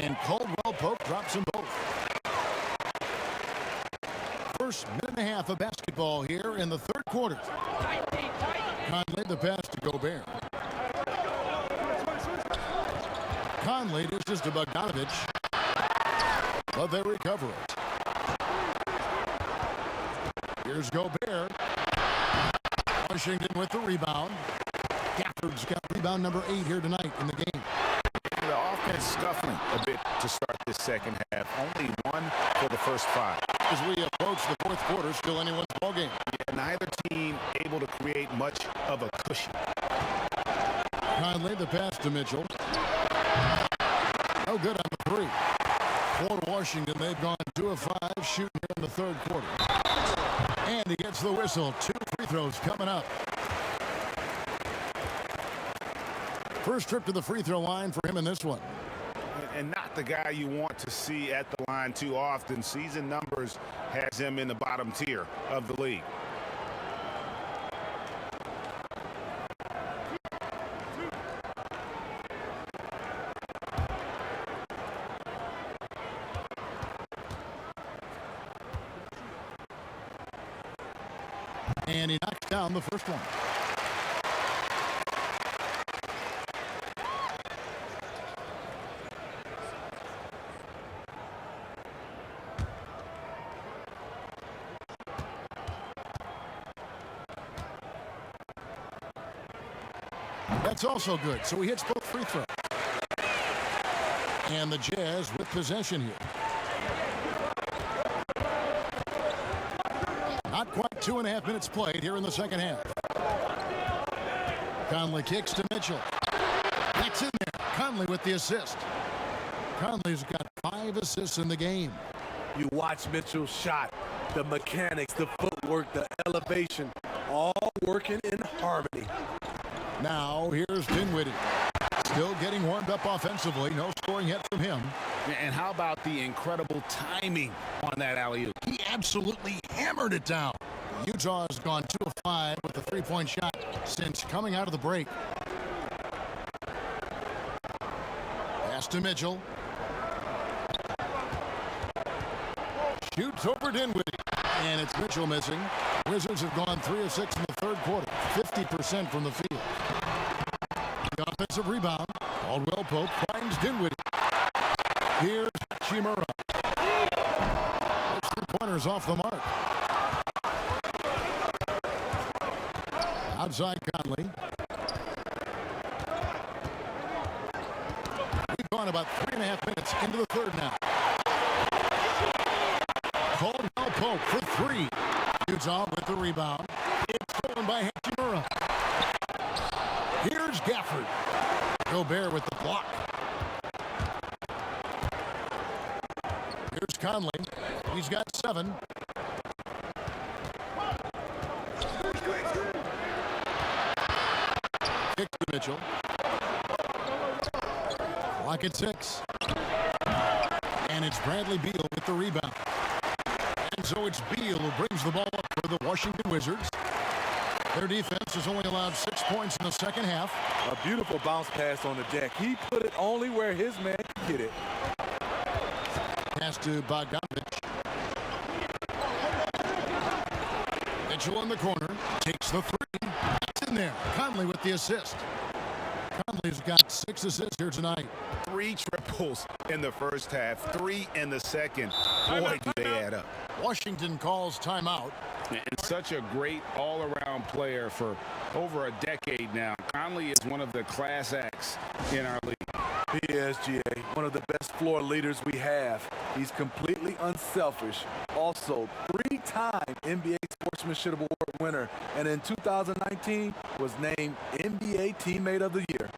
And Caldwell Pope drops them both. First minute and a half of basketball here in the third quarter. Conley, the pass to Gobert. Conley dishes to Bogdanovic, but they recover it. Here's Gobert. Washington with the rebound. Gafford's got rebound number 8 here tonight in the game. The offense scuffling a bit to start this second half. Only 1 for the first 5. As we approach the fourth quarter, still anyone's ballgame. Yeah, neither team able to create much of a cushion. Conley, the pass to Mitchell. No good on the 3. For Washington, they've gone 2 of 5 shooting here in the third quarter. And he gets the whistle. 2 free throws coming up. First trip to the free throw line for him in this one. And not the guy you want to see at the line too often. Season numbers has him in the bottom tier of the league. And he knocks down the first one. That's also good. So he hits both free throws. And the Jazz with possession here. Not quite 2.5 minutes played here in the second half. Conley kicks to Mitchell. That's in there. Conley with the assist. Conley's got 5 assists in the game. You watch Mitchell's shot, the mechanics, the footwork, the elevation, all working in harmony. Now here's Dinwiddie. Still getting warmed up offensively. No scoring yet from him. And how about the incredible timing on that alley-oop? He absolutely hammered it down. Utah has gone 2 of 5 with a 3-point shot since coming out of the break. Pass to Mitchell. Shoots over Dinwiddie. And it's Mitchell missing. Wizards have gone 3 of 6 in the third quarter. 50% from the field. The offensive rebound. Caldwell Pope finds Dinwiddie. Here's Hachimura. 3-pointers off the mark. Outside Conley. We've gone about 3.5 minutes into the third now. Caldwell Pope for 3. Utah with the rebound. It's stolen by Hachimura. Here's Gafford. Gobert with the block. Here's Conley. He's got 7. Kick to Mitchell. Clock at 6. And it's Bradley Beal with the rebound. And so it's Beal who brings the ball up for the Washington Wizards. Their defense has only allowed 6 points in the second half. A beautiful bounce pass on the deck. He put it only where his man could get it. Pass to Bogdanovic. Mitchell in the corner. Takes the 3. That's in there. Conley with the assist. Conley's got 6 assists here tonight. 3 triples in the first half, 3 in the second. Boy, do they add up. Washington calls timeout. And such a great all-around player for over a decade now. Conley is one of the class acts in our league. PSGA, one of the best floor leaders we have. He's completely unselfish. Also, 3-time NBA Sportsmanship Award winner. And in 2019 was named NBA Teammate of the Year.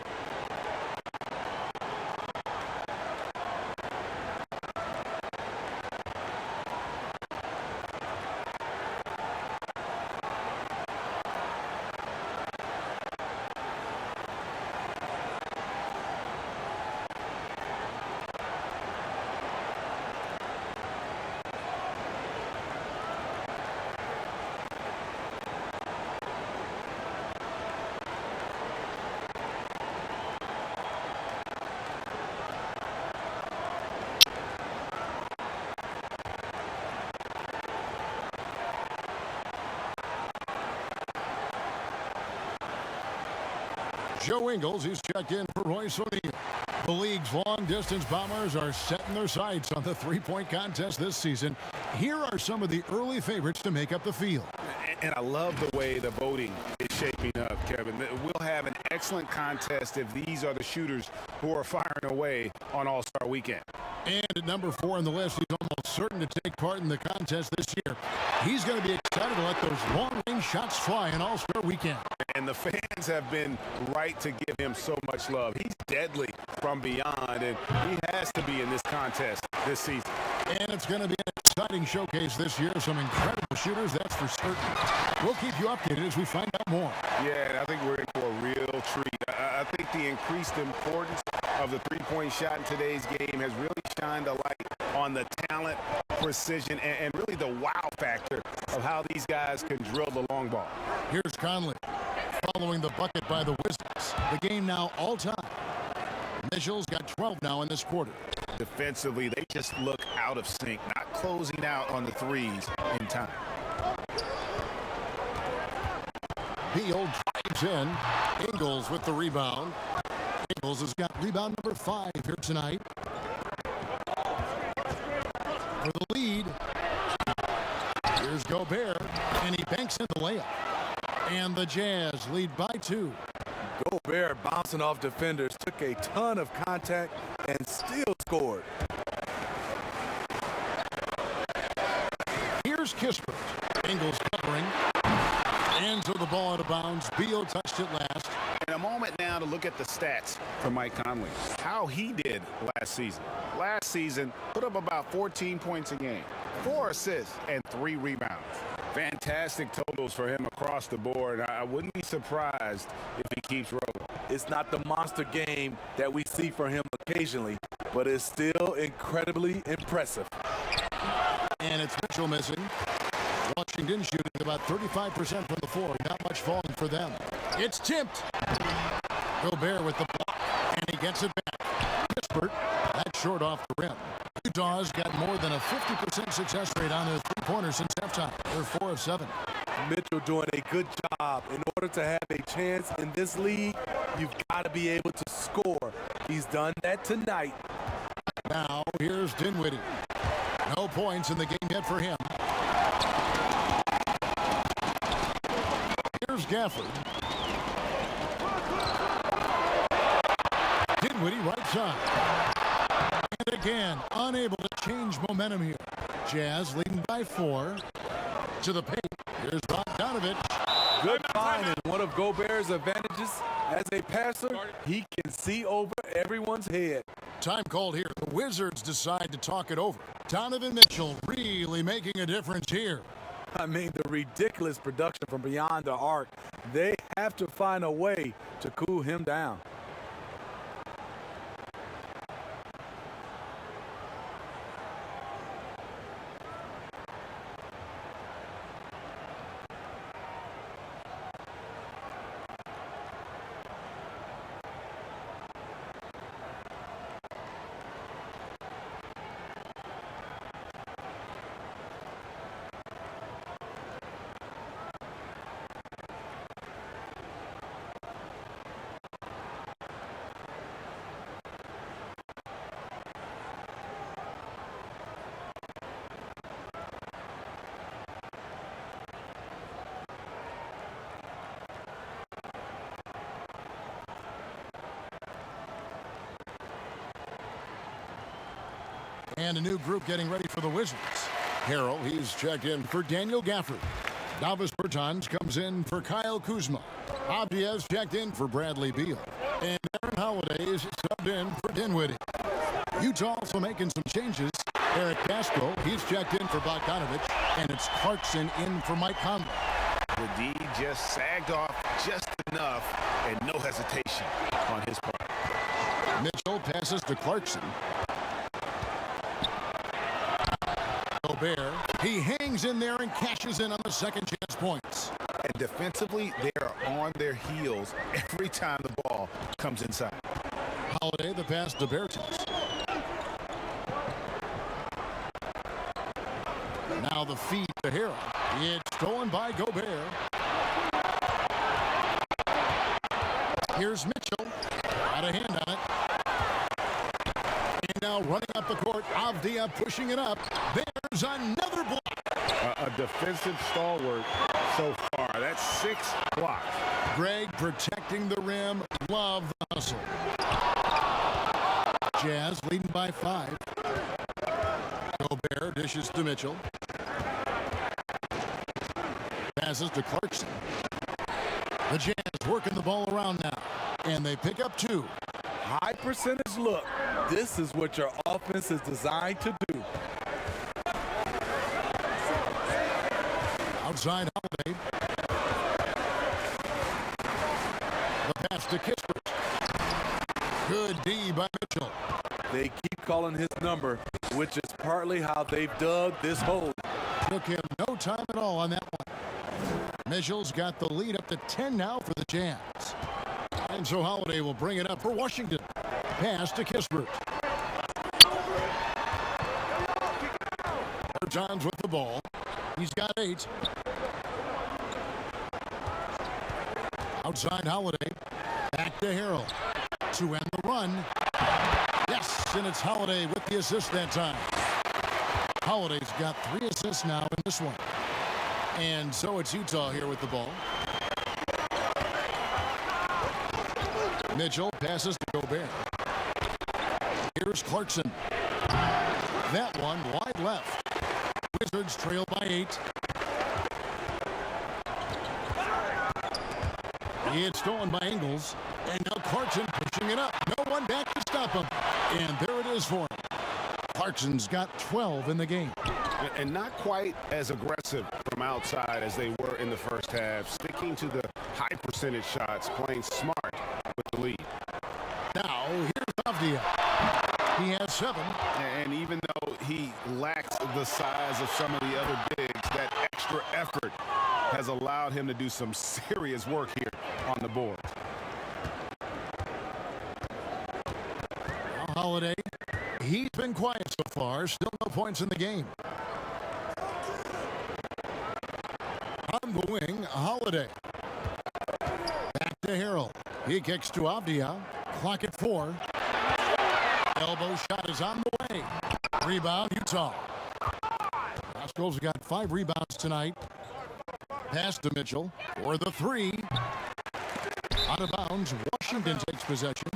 Joe Ingles, he's checked in for Royce O'Neal. The league's long-distance bombers are setting their sights on the three-point contest this season. Here are some of the early favorites to make up the field. And I love the way the voting is shaping up, Kevin. We'll have an excellent contest if these are the shooters who are firing away on All-Star Weekend. And at number 4 on the list, he's almost certain to take part in the contest this year. He's going to be excited to let those long-range shots fly on All-Star Weekend. And the fans have been right to give him so much love. He's deadly from beyond, and he has to be in this contest this season. And it's going to be an exciting showcase this year. Some incredible shooters, that's for certain. We'll keep you updated as we find out more. Yeah, I think we're in for a real treat. I think the increased importance of the three-point shot in today's game has really shined a light on the talent, precision, and really the wow factor of how these guys can drill the long ball. Here's Conley following the bucket by the Wizards. The game now all-time. Mitchell's got 12 now in this quarter. Defensively, they just look out of sync, not closing out on the threes in time. Beal drives in. Ingles with the rebound. Ingles has got rebound number 5 here tonight. For the lead, here's Gobert, and he banks in the layup. And the Jazz lead by 2. Gobert bouncing off defenders, took a ton of contact and still scored. Here's Kispert. Ingles covering. Hands of the ball out of bounds. Beal touched it last. And a moment now to look at the stats for Mike Conley. How he did last season. Last season, put up about 14 points a game, 4 assists, and 3 rebounds. Fantastic totals for him across the board. I wouldn't be surprised if he keeps rolling. It's not the monster game that we see from him occasionally, but it's still incredibly impressive. And it's Mitchell missing. Washington shooting about 35% from the floor. Not much falling for them. It's tipped. Gobert with the block, and he gets it back. Kispert, that's short off the rim. Utah's got more than a 50% success rate on their three-pointers since halftime. They're 4 of 7. Mitchell doing a good job. In order to have a chance in this league, you've got to be able to score. He's done that tonight. Now, here's Dinwiddie. No points in the game yet for him. Here's Gafford. Dinwiddie right side. And again, unable to change momentum here. Jazz leading by 4. To the paint. Here's Bogdanovic. Good find, and one of Gobert's advantages as a passer, he can see over everyone's head. Time called here. The Wizards decide to talk it over. Donovan Mitchell really making a difference here. I mean, the ridiculous production from beyond the arc. They have to find a way to cool him down. And a new group getting ready for the Wizards. Harrell, he's checked in for Daniel Gafford. Davis Bertans comes in for Kyle Kuzma. Avdia's checked in for Bradley Beal. And Aaron Holiday is subbed in for Dinwiddie. Utah also making some changes. Eric Castro, he's checked in for Bogdanovic. And it's Clarkson in for Mike Conley. The D just sagged off just enough and no hesitation on his part. Mitchell passes to Clarkson. Gobert, he hangs in there and cashes in on the second chance points. And defensively, they are on their heels every time the ball comes inside. Holiday, the pass to Bertans. Now the feed to Harrell. It's stolen by Gobert. Here's Mitchell. Got a hand on it. And now running up the court, Avdia pushing it up. There's another block. A defensive stalwart so far. That's 6 blocks. Greg protecting the rim. Love the hustle. Jazz leading by 5. Gobert dishes to Mitchell. Passes to Clarkson. The Jazz working the ball around now. And they pick up 2. High percentage look. This is what your offense is designed to do. Outside Holiday. The pass to Kispert. Good D by Mitchell. They keep calling his number, which is partly how they've dug this hole. Took him no time at all on that one. Mitchell's got the lead up to 10 now for the Jazz. And so Holiday will bring it up for Washington. Pass to Kispert. Bertans with the ball. He's got 8. Outside Holiday. Back to Harrell. To end the run. Yes, and it's Holiday with the assist that time. Holiday's got 3 assists now in this one. And so it's Utah here with the ball. Mitchell passes to Gobert. Here's Clarkson. That one wide left. Wizards trail by 8. It's stolen by Ingles. And now Clarkson pushing it up. No one back to stop him. And there it is for him. Clarkson's got 12 in the game. And not quite as aggressive from outside as they were in the first half. Sticking to the high percentage shots, playing smart with the lead. Now, here's Avdia. He has 7. And even though he lacks the size of some of the other bigs, that extra effort has allowed him to do some serious work here on the board. Now Holiday, he's been quiet so far. Still no points in the game. On the wing, Holiday. Back to Harrell. He kicks to Avdia. Clock at 4. Elbow shot is on the way. Rebound, Utah. Roscoe's got 5 rebounds tonight. Pass to Mitchell for the 3. Out of bounds, Washington takes possession.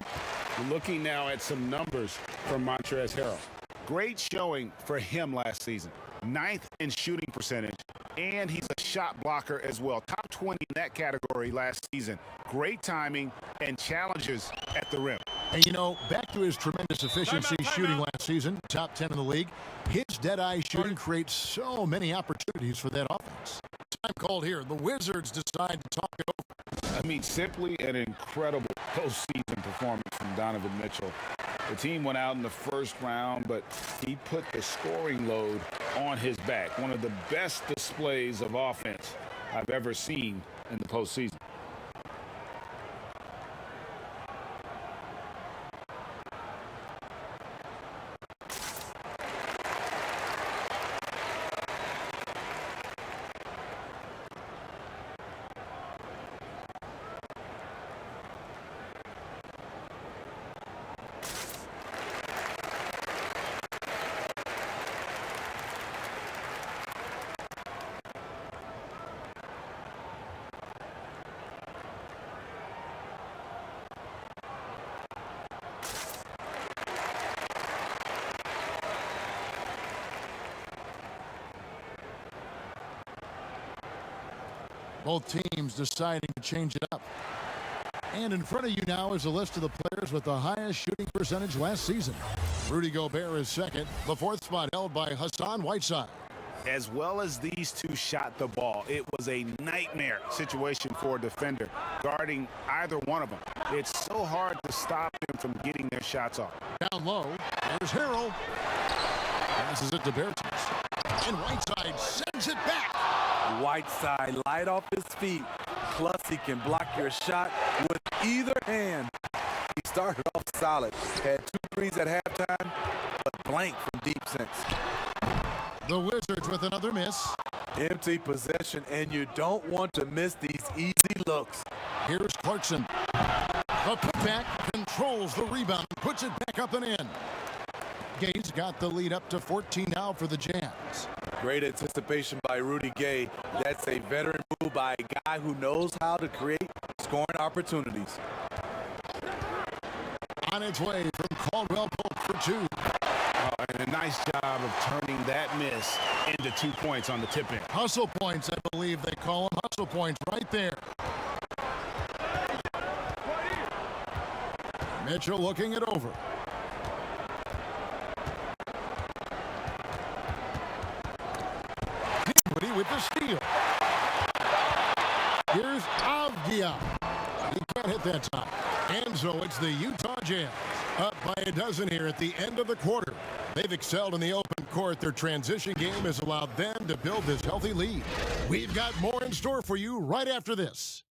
Looking now at some numbers from Montrezl Harrell. Great showing for him last season. 9th in shooting percentage, and he's a shot blocker as well. Top 20 in that category last season. Great timing and challenges at the rim. And you know, back to his tremendous efficiency shooting last season, top 10 in the league, his dead-eye shooting creates so many opportunities for that offense. Time called here. The Wizards decide to talk it over. I mean, simply an incredible postseason performance from Donovan Mitchell. The team went out in the first round, but he put the scoring load on his back. One of the best displays of offense I've ever seen in the postseason. Both teams deciding to change it up. And in front of you now is a list of the players with the highest shooting percentage last season. Rudy Gobert is second. The 4th spot held by Hassan Whiteside. As well as these two shot the ball, it was a nightmare situation for a defender guarding either one of them. It's so hard to stop them from getting their shots off. Down low, there's Harrell. Passes it to Bertans. And Whiteside sends it back. Whiteside light off his feet, plus he can block your shot with either hand. He started off solid, had 2 threes at halftime, but blank from deep since. The Wizards with another miss. Empty possession, and you don't want to miss these easy looks. Here's Clarkson. The putback controls the rebound, puts it back up and in. Gay's got the lead up to 14 now for the Jazz. Great anticipation by Rudy Gay. That's a veteran move by a guy who knows how to create scoring opportunities. On its way from Caldwell Pope for 2. And a nice job of turning that miss into 2 points on the tip-in. Hustle points, I believe they call them. Hustle points right there. Mitchell looking it over. With the steal. out. He can't hit that time. And so it's the Utah Jazz up by a dozen here at the end of the quarter. They've excelled in the open court. Their transition game has allowed them to build this healthy lead. We've got more in store for you right after this.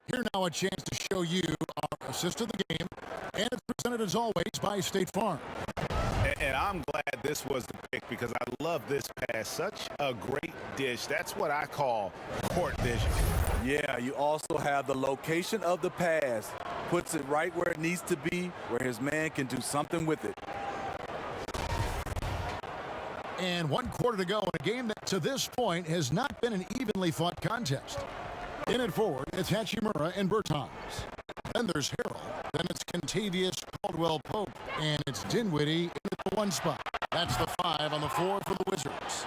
Here now a chance to show you our assist of the game, and it's presented as always by State Farm. And I'm glad this was the pick because I love this pass. Such a great dish. That's what I call court vision. Yeah, you also have the location of the pass. Puts it right where it needs to be, where his man can do something with it. And 1 quarter to go in a game that to this point has not been an evenly fought contest. In it forward, it's Hachimura and Bertans. Then there's Harrell. Then it's Contavious Caldwell-Pope. And it's Dinwiddie in the 1 spot. That's the 5 on the floor for the Wizards.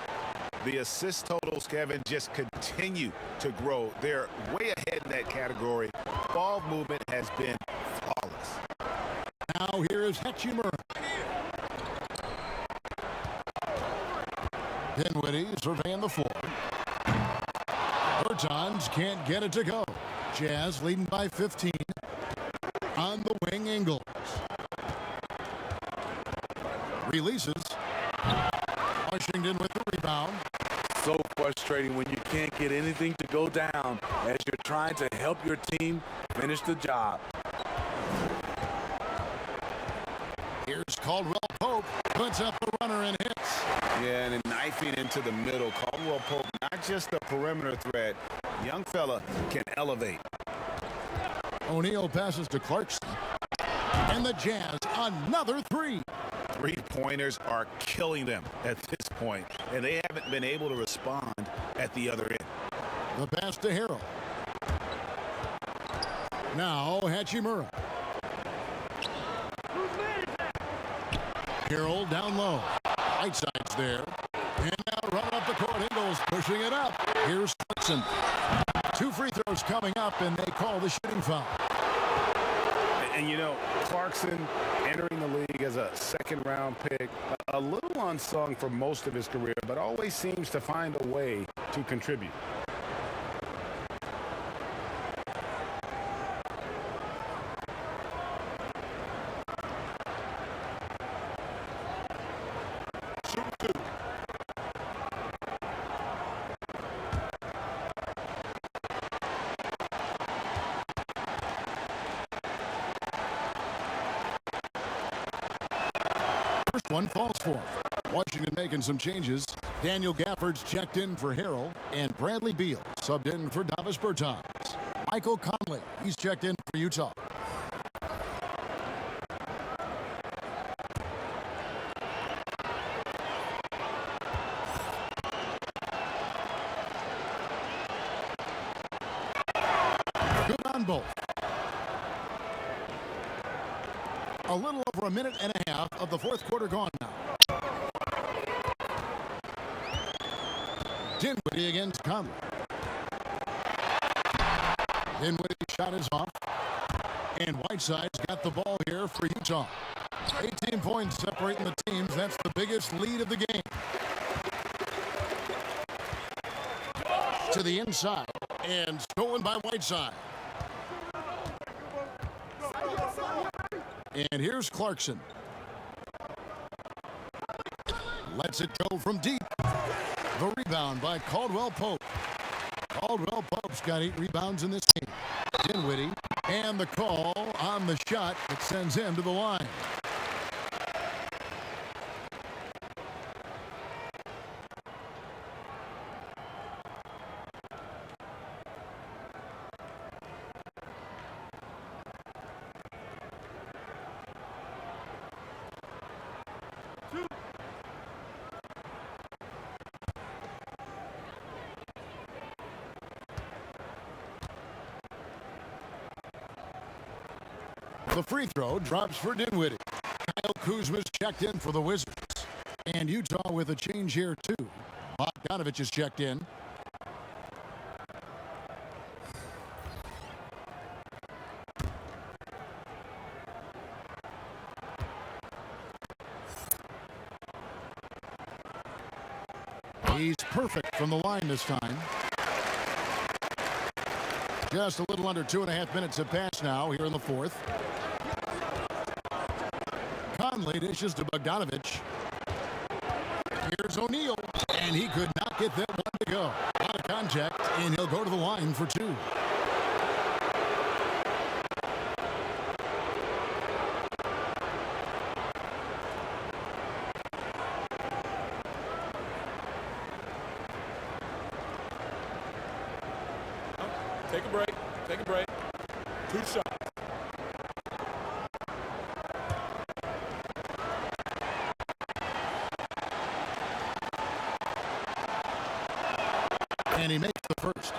The assist totals, Kevin, just continue to grow. They're way ahead in that category. Ball movement has been flawless. Now here is Hachimura. Dinwiddie surveying the floor. Bertans can't get it to go. Jazz leading by 15. On the wing, Ingles. Releases. Washington with the rebound. So frustrating when you can't get anything to go down as you're trying to help your team finish the job. Here's Caldwell-Pope. Puts up a runner and hits. Yeah, and knifing into the middle. Caldwell-Pope, not just a perimeter threat. Young fella can elevate. O'Neal passes to Clarkson. And the Jazz, another 3. Three-pointers are killing them at this point, and they haven't been able to respond at the other end. The pass to Harrell. Now Hachimura. Harrell down low. Right side's there. And now running up the court. Ingles pushing it up. Here's Clarkson. 2 free throws coming up, and they call the shooting foul. And you know, Clarkson entering the league as a second-round pick, a little unsung for most of his career, but always seems to find a way to contribute. First one falls for him. Washington making some changes. Daniel Gafford's checked in for Harrell, and Bradley Beal subbed in for Davis Bertans. Michael Conley, he's checked in for Utah. Good on both. A little over a minute and a half of the 4th quarter gone now. Dinwiddie against Conley. Dinwiddie's shot is off. And Whiteside's got the ball here for Utah. 18 points separating the teams. That's the biggest lead of the game. To the inside. And stolen by Whiteside. And here's Clarkson. Lets it go from deep. The rebound by Caldwell-Pope. Caldwell-Pope's got 8 rebounds in this game. Dinwiddie, and the call on the shot that sends him to the line. The free throw drops for Dinwiddie. Kyle Kuzma's checked in for the Wizards. And Utah with a change here, too. Bogdanovic is checked in. He's perfect from the line this time. Just a little under 2.5 minutes have passed now here in the fourth. Conley dishes to Bogdanovic. Here's O'Neal, and he could not get that one to go. Out of contact, and he'll go to the line for two. Take a break. Take a break. 2 shots. And he makes the first.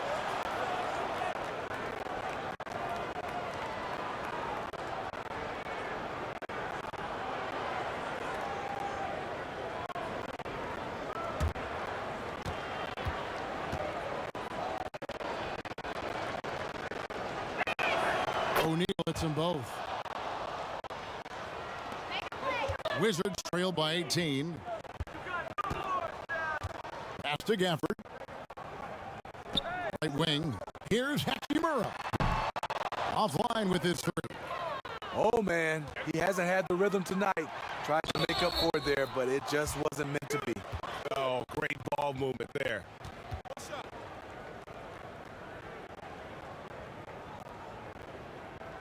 O'Neal hits them both. Wizards trail by 18. Pass to Gafford. Right wing. Here's Hachimura. Offline with his three. Oh, man, he hasn't had the rhythm tonight. Tried to make up for it there, but it just wasn't meant to be. Oh, great ball movement there.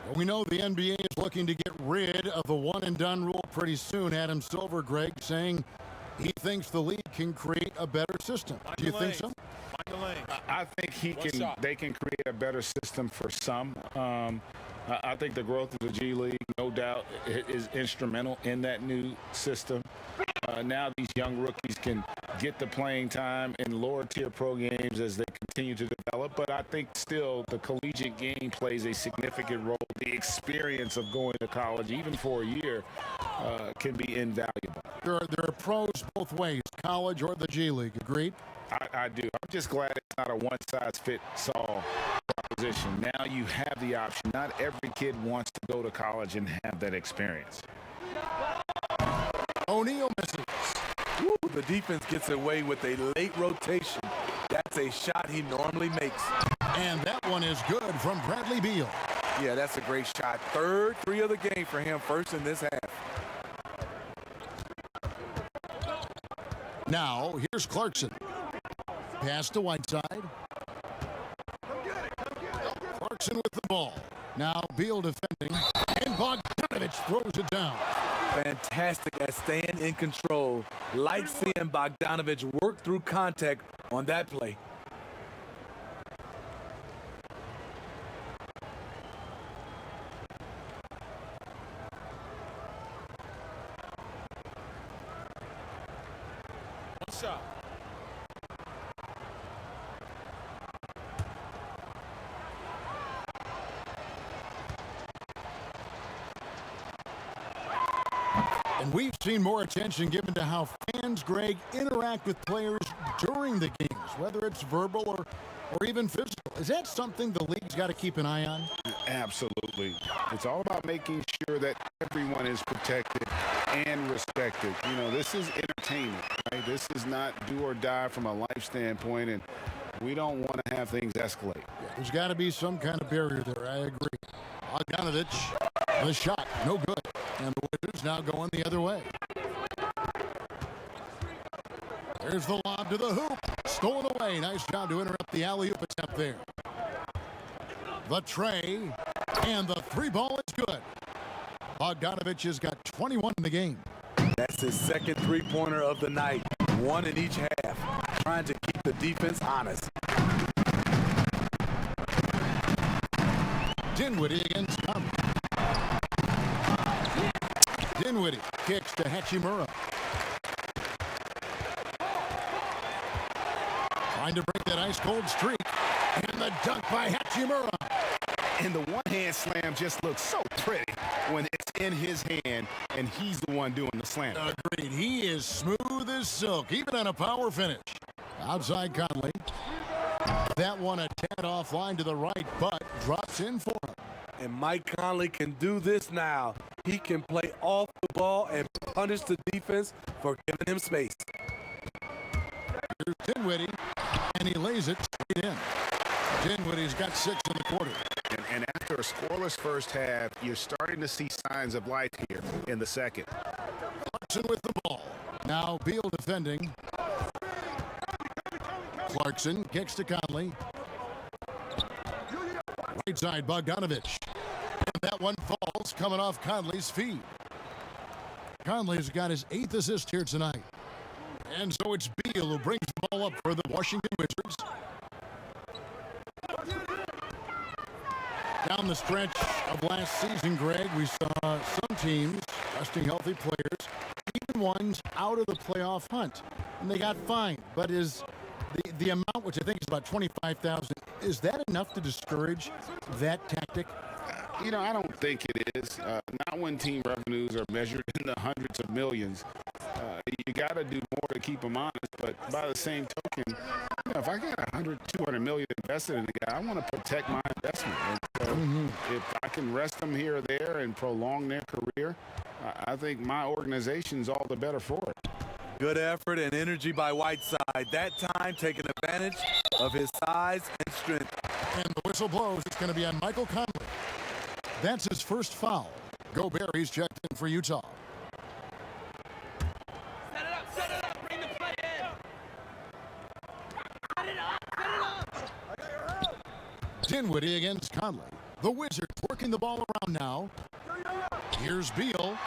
Well, we know the NBA is looking to get rid of the one-and-done rule pretty soon. Adam Silver, Greg, saying he thinks the league can create a better system. Do you think so? I think they can create a better system for some. I think the growth of the G League, no doubt, is instrumental in that new system. Now these young rookies can get the playing time in lower tier pro games as they continue to develop. But I think still the collegiate game plays a significant role. The experience of going to college, even for a year, can be invaluable. There are pros both ways, college or the G League. Agreed? I do. I'm just glad it's not a one-size-fits-all proposition. Now you have the option. Not every kid wants to go to college and have that experience. O'Neal misses. Woo, the defense gets away with a late rotation. That's a shot he normally makes. And that one is good from Bradley Beal. Yeah, that's a great shot. Third three of the game for him, first in this half. Now, here's Clarkson. Pass to Whiteside. Clarkson with the ball. Now Beal defending. And Bogdanovic throws it down. Fantastic at staying in control. Like seeing Bogdanovic work through contact on that play. One shot. And we've seen more attention given to how fans, Greg, interact with players during the games, whether it's verbal or even physical. Is that something the league's got to keep an eye on? Absolutely. It's all about making sure that everyone is protected and respected. You know, this is entertainment, right? This is not do or die from a life standpoint, and we don't want to have things escalate. Yeah, there's got to be some kind of barrier there. I agree. Bogdanovic, the shot, no good. And the Wizards now going the other way. There's the lob to the hoop. Stolen away. Nice job to interrupt the alley-oop attempt there. The tray. And the three ball is good. Bogdanovic has got 21 in the game. That's his second three-pointer of the night. One in each half. Trying to keep the defense honest. Dinwiddie against Conley. Dinwiddie kicks to Hachimura. Trying to break that ice-cold streak. And the dunk by Hachimura. And the one-hand slam just looks so pretty when it's in his hand and he's the one doing the slam. Agreed. He is smooth as silk, even on a power finish. Outside Conley. That one a tad offline to the right, but drops in for him. And Mike Conley can do this now. He can play off the ball and punish the defense for giving him space. Here's Dinwiddie, and he lays it straight in. Dinwiddie's got 6 in the quarter. And after a scoreless first half, you're starting to see signs of life here in the second. Clarkson with the ball. Now Beal defending. Clarkson kicks to Conley. Right side, Bogdanovic. And that one falls, coming off Conley's feet. Conley's got his 8th assist here tonight. And so it's Beal who brings the ball up for the Washington Wizards. Down the stretch of last season, Greg, we saw some teams resting healthy players, even ones out of the playoff hunt, and they got fined. But is the amount, which I think is about $25,000, is that enough to discourage that tactic? You know, I don't think it is. Not when team revenues are measured in the hundreds of millions. You got to do more to keep them honest. But by the same token, you know, if I got $200 million invested in the guy, I want to protect my investment. And so if I can rest them here or there and prolong their career, I think my organization's all the better for it. Good effort and energy by Whiteside. That time taking advantage of his size and strength. And the whistle blows. It's going to be on Michael Conley. That's his first foul. Gobert, he's checked in for Utah. Set it up, bring the play in. Set it up. Dinwiddie against Conley. The Wizards working the ball around now. Here's Beal,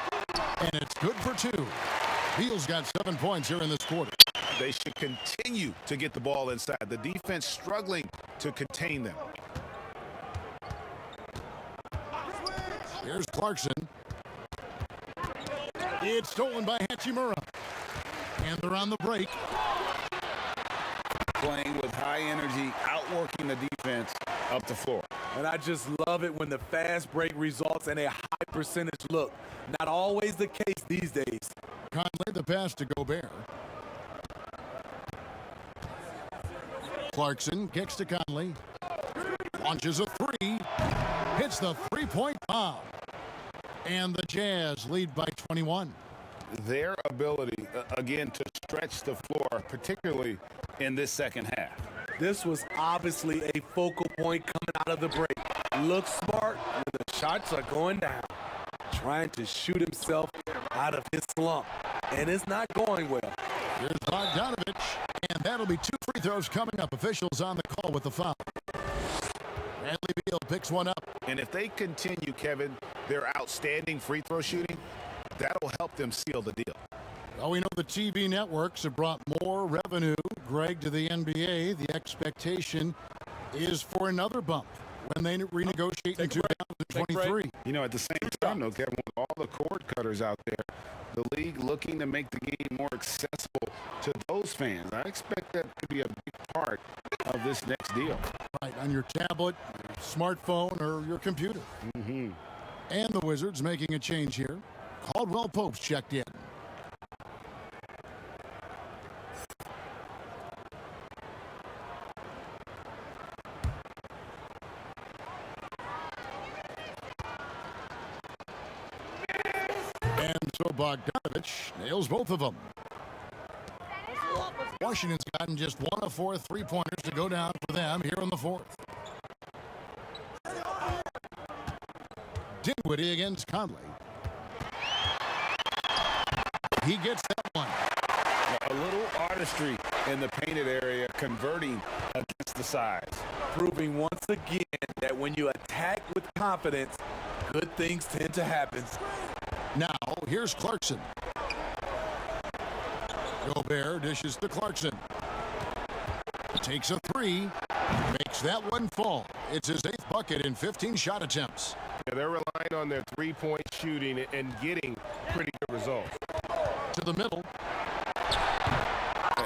and it's good for 2. Beal's got 7 points here in this quarter. They should continue to get the ball inside. The defense struggling to contain them. Here's Clarkson. It's stolen by Hachimura. And they're on the break. Playing with high energy, outworking the defense up the floor. And I just love it when the fast break results in a high percentage look. Not always the case these days. Conley, the pass to Gobert. Clarkson kicks to Conley. Launches a 3. Hits the three-point bomb. And the Jazz lead by 21. Their ability, again, to stretch the floor, particularly in this second half. This was obviously a focal point coming out of the break. Looks smart when the shots are going down. Trying to shoot himself out of his slump. And it's not going well. Here's Bogdanovic. And that'll be 2 free throws coming up. Officials on the call with the foul. Bradley Beal picks one up. And if they continue, Kevin, their outstanding free throw shooting, that'll help them seal the deal. Well, we know the TV networks have brought more revenue, Greg, to the NBA. The expectation is for another bump when they renegotiate in 2023. You know, at the same time, though, Kevin, with all the cord cutters out there, the league looking to make the game more accessible to those fans. I expect that to be a big part of this next deal. Right, on your tablet, your smartphone, or your computer. And the Wizards making a change here. Caldwell Pope's checked in. And so Bogdanovic nails both of them. Washington's gotten just 1 of 4 3-pointers to go down for them here in the 4th. Dinwiddie against Conley. He gets that one. A little artistry in the painted area, converting against the size. Proving once again that when you attack with confidence, good things tend to happen. Now, here's Clarkson. Gobert dishes to Clarkson. Takes a 3. Makes that one fall. It's his 8th bucket in 15 shot attempts. Yeah, they're relying on their three-point shooting and getting pretty good results. To the middle.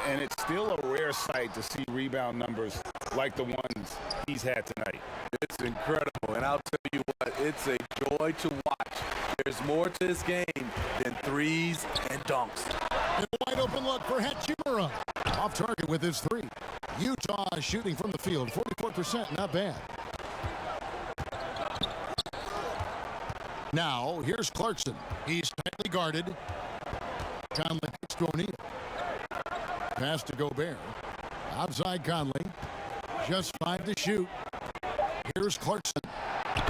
And it's still a rare sight to see rebound numbers like the ones he's had tonight. It's incredible, and I'll tell you what, it's a joy to watch. There's more to this game than threes and dunks. A wide open look for Hachimura. Off target with his 3. Utah shooting from the field, 44%, not bad. Now, here's Clarkson. He's tightly guarded. Conley to O'Neal. Pass to Gobert. Outside Conley. Just 5 to shoot. Here's Clarkson.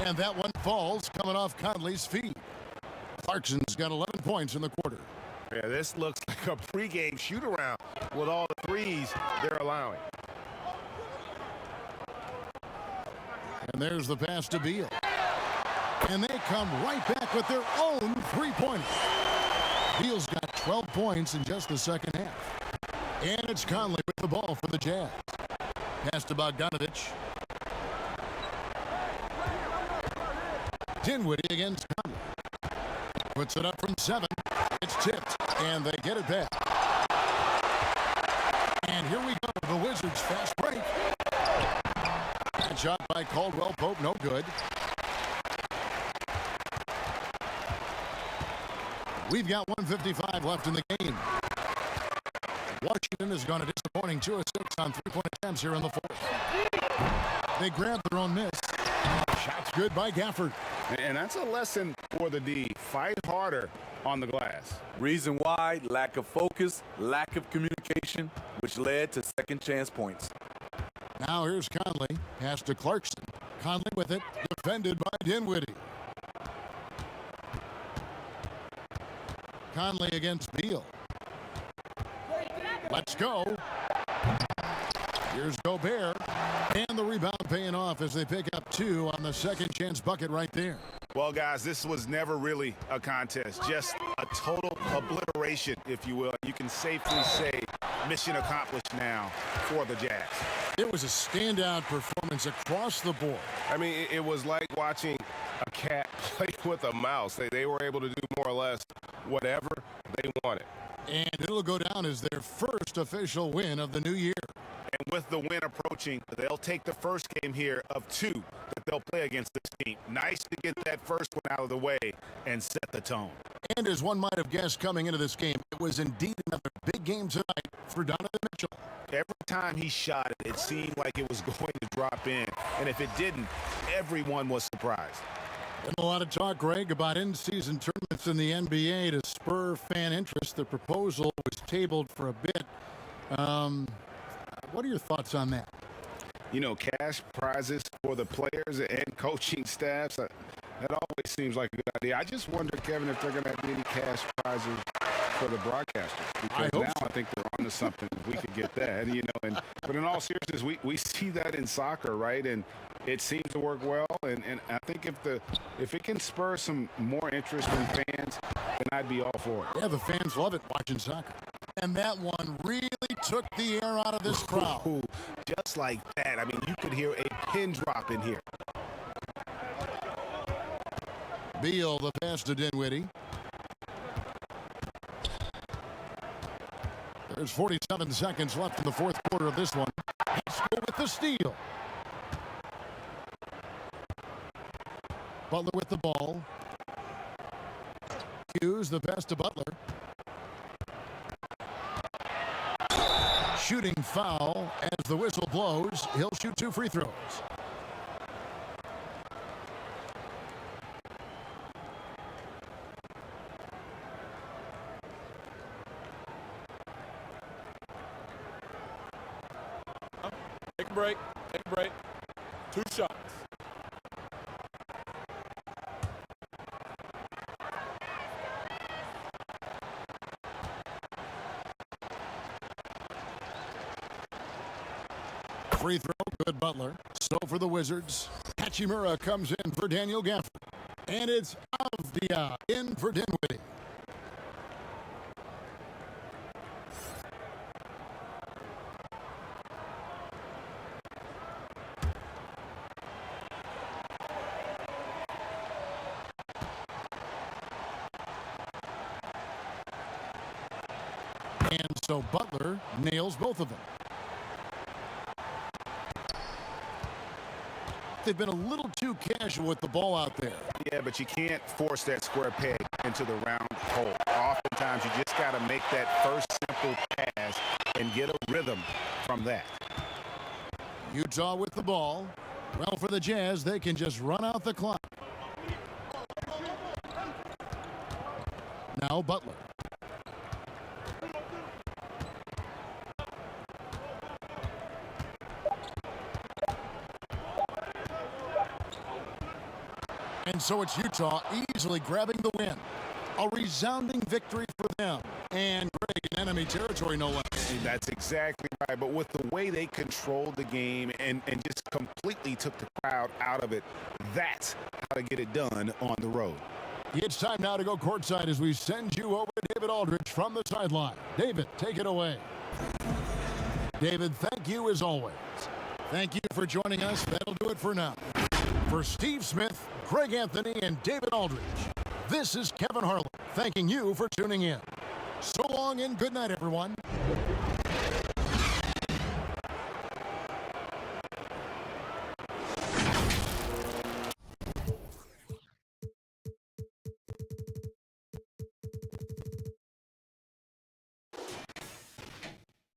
And that one falls coming off Conley's feet. Clarkson's got 11 points in the quarter. Yeah, this looks like a pregame shoot-around with all the threes they're allowing. And there's the pass to Beal. And they come right back with their own three-pointer. Beal's got 12 points in just the second half. And it's Conley with the ball for the Jazz. Pass to Bogdanovic. Dinwiddie against Conley. Puts it up from 7. It's tipped, and they get it back. And here we go, the Wizards' fast break. That shot by Caldwell Pope, no good. We've got 1:55 left in the game. Washington has gone a disappointing 2 of 6 on three-point attempts here in the fourth. They grabbed their own miss. Shots good by Gafford. And that's a lesson for the D. Fight harder on the glass. Reason why, lack of focus, lack of communication, which led to second chance points. Now here's Conley. Pass to Clarkson. Conley with it. Defended by Dinwiddie. Conley against Beal. Let's go. Here's Gobert. And the rebound paying off as they pick up 2 on the second chance bucket right there. Well, guys, this was never really a contest. Just a total obliteration, if you will. You can safely say mission accomplished now for the Jazz. It was a standout performance across the board. I mean, it was like watching a cat play with a mouse. They were able to do more or less whatever they wanted. And it'll go down as their first official win of the new year. And with the win approaching, they'll take the first game here of 2 that they'll play against this team. Nice to get that first one out of the way and set the tone. And as one might have guessed coming into this game, it was indeed another big game tonight for Donovan Mitchell. Every time he shot it, it seemed like it was going to drop in. And if it didn't, everyone was surprised. And a lot of talk, Greg, about in-season tournaments in the NBA to spur fan interest. The proposal was tabled for a bit. What are your thoughts on that? You know, cash prizes for the players and coaching staffs, that always seems like a good idea. I just wonder, Kevin, if they're going to have any cash prizes for the broadcasters. Because I think they're onto something if we could get that. You know, but in all seriousness, we see that in soccer, right? And it seems to work well. And I think if it can spur some more interest in fans, then I'd be all for it. Yeah, the fans love it watching soccer. And that one really took the air out of this crowd. Ooh, just like that. I mean, you could hear a pin drop in here. Beal, the pass to Dinwiddie. There's 47 seconds left in the fourth quarter of this one. Let's go with the steal. Butler with the ball. Hughes, the pass to Butler. Shooting foul as the whistle blows. He'll shoot 2 free throws. Take a break. Take a break. 2 shots. Free throw, good Butler. So for the Wizards, Hachimura comes in for Daniel Gafford. And it's Avdia in for Dinwiddie. And so Butler nails both of them. They've been a little too casual with the ball out there. Yeah, but you can't force that square peg into the round hole. Oftentimes, you just got to make that first simple pass and get a rhythm from that. Utah with the ball. Well, for the Jazz, they can just run out the clock. Now Butler. And so it's Utah easily grabbing the win. A resounding victory for them. And Greg, in enemy territory, no less. And that's exactly right. But with the way they controlled the game and just completely took the crowd out of it, that's how to get it done on the road. It's time now to go courtside as we send you over to David Aldridge from the sideline. David, take it away. David, thank you as always. Thank you for joining us. That'll do it for now. For Steve Smith, Greg Anthony, and David Aldridge, this is Kevin Harlan thanking you for tuning in. So long and good night, everyone.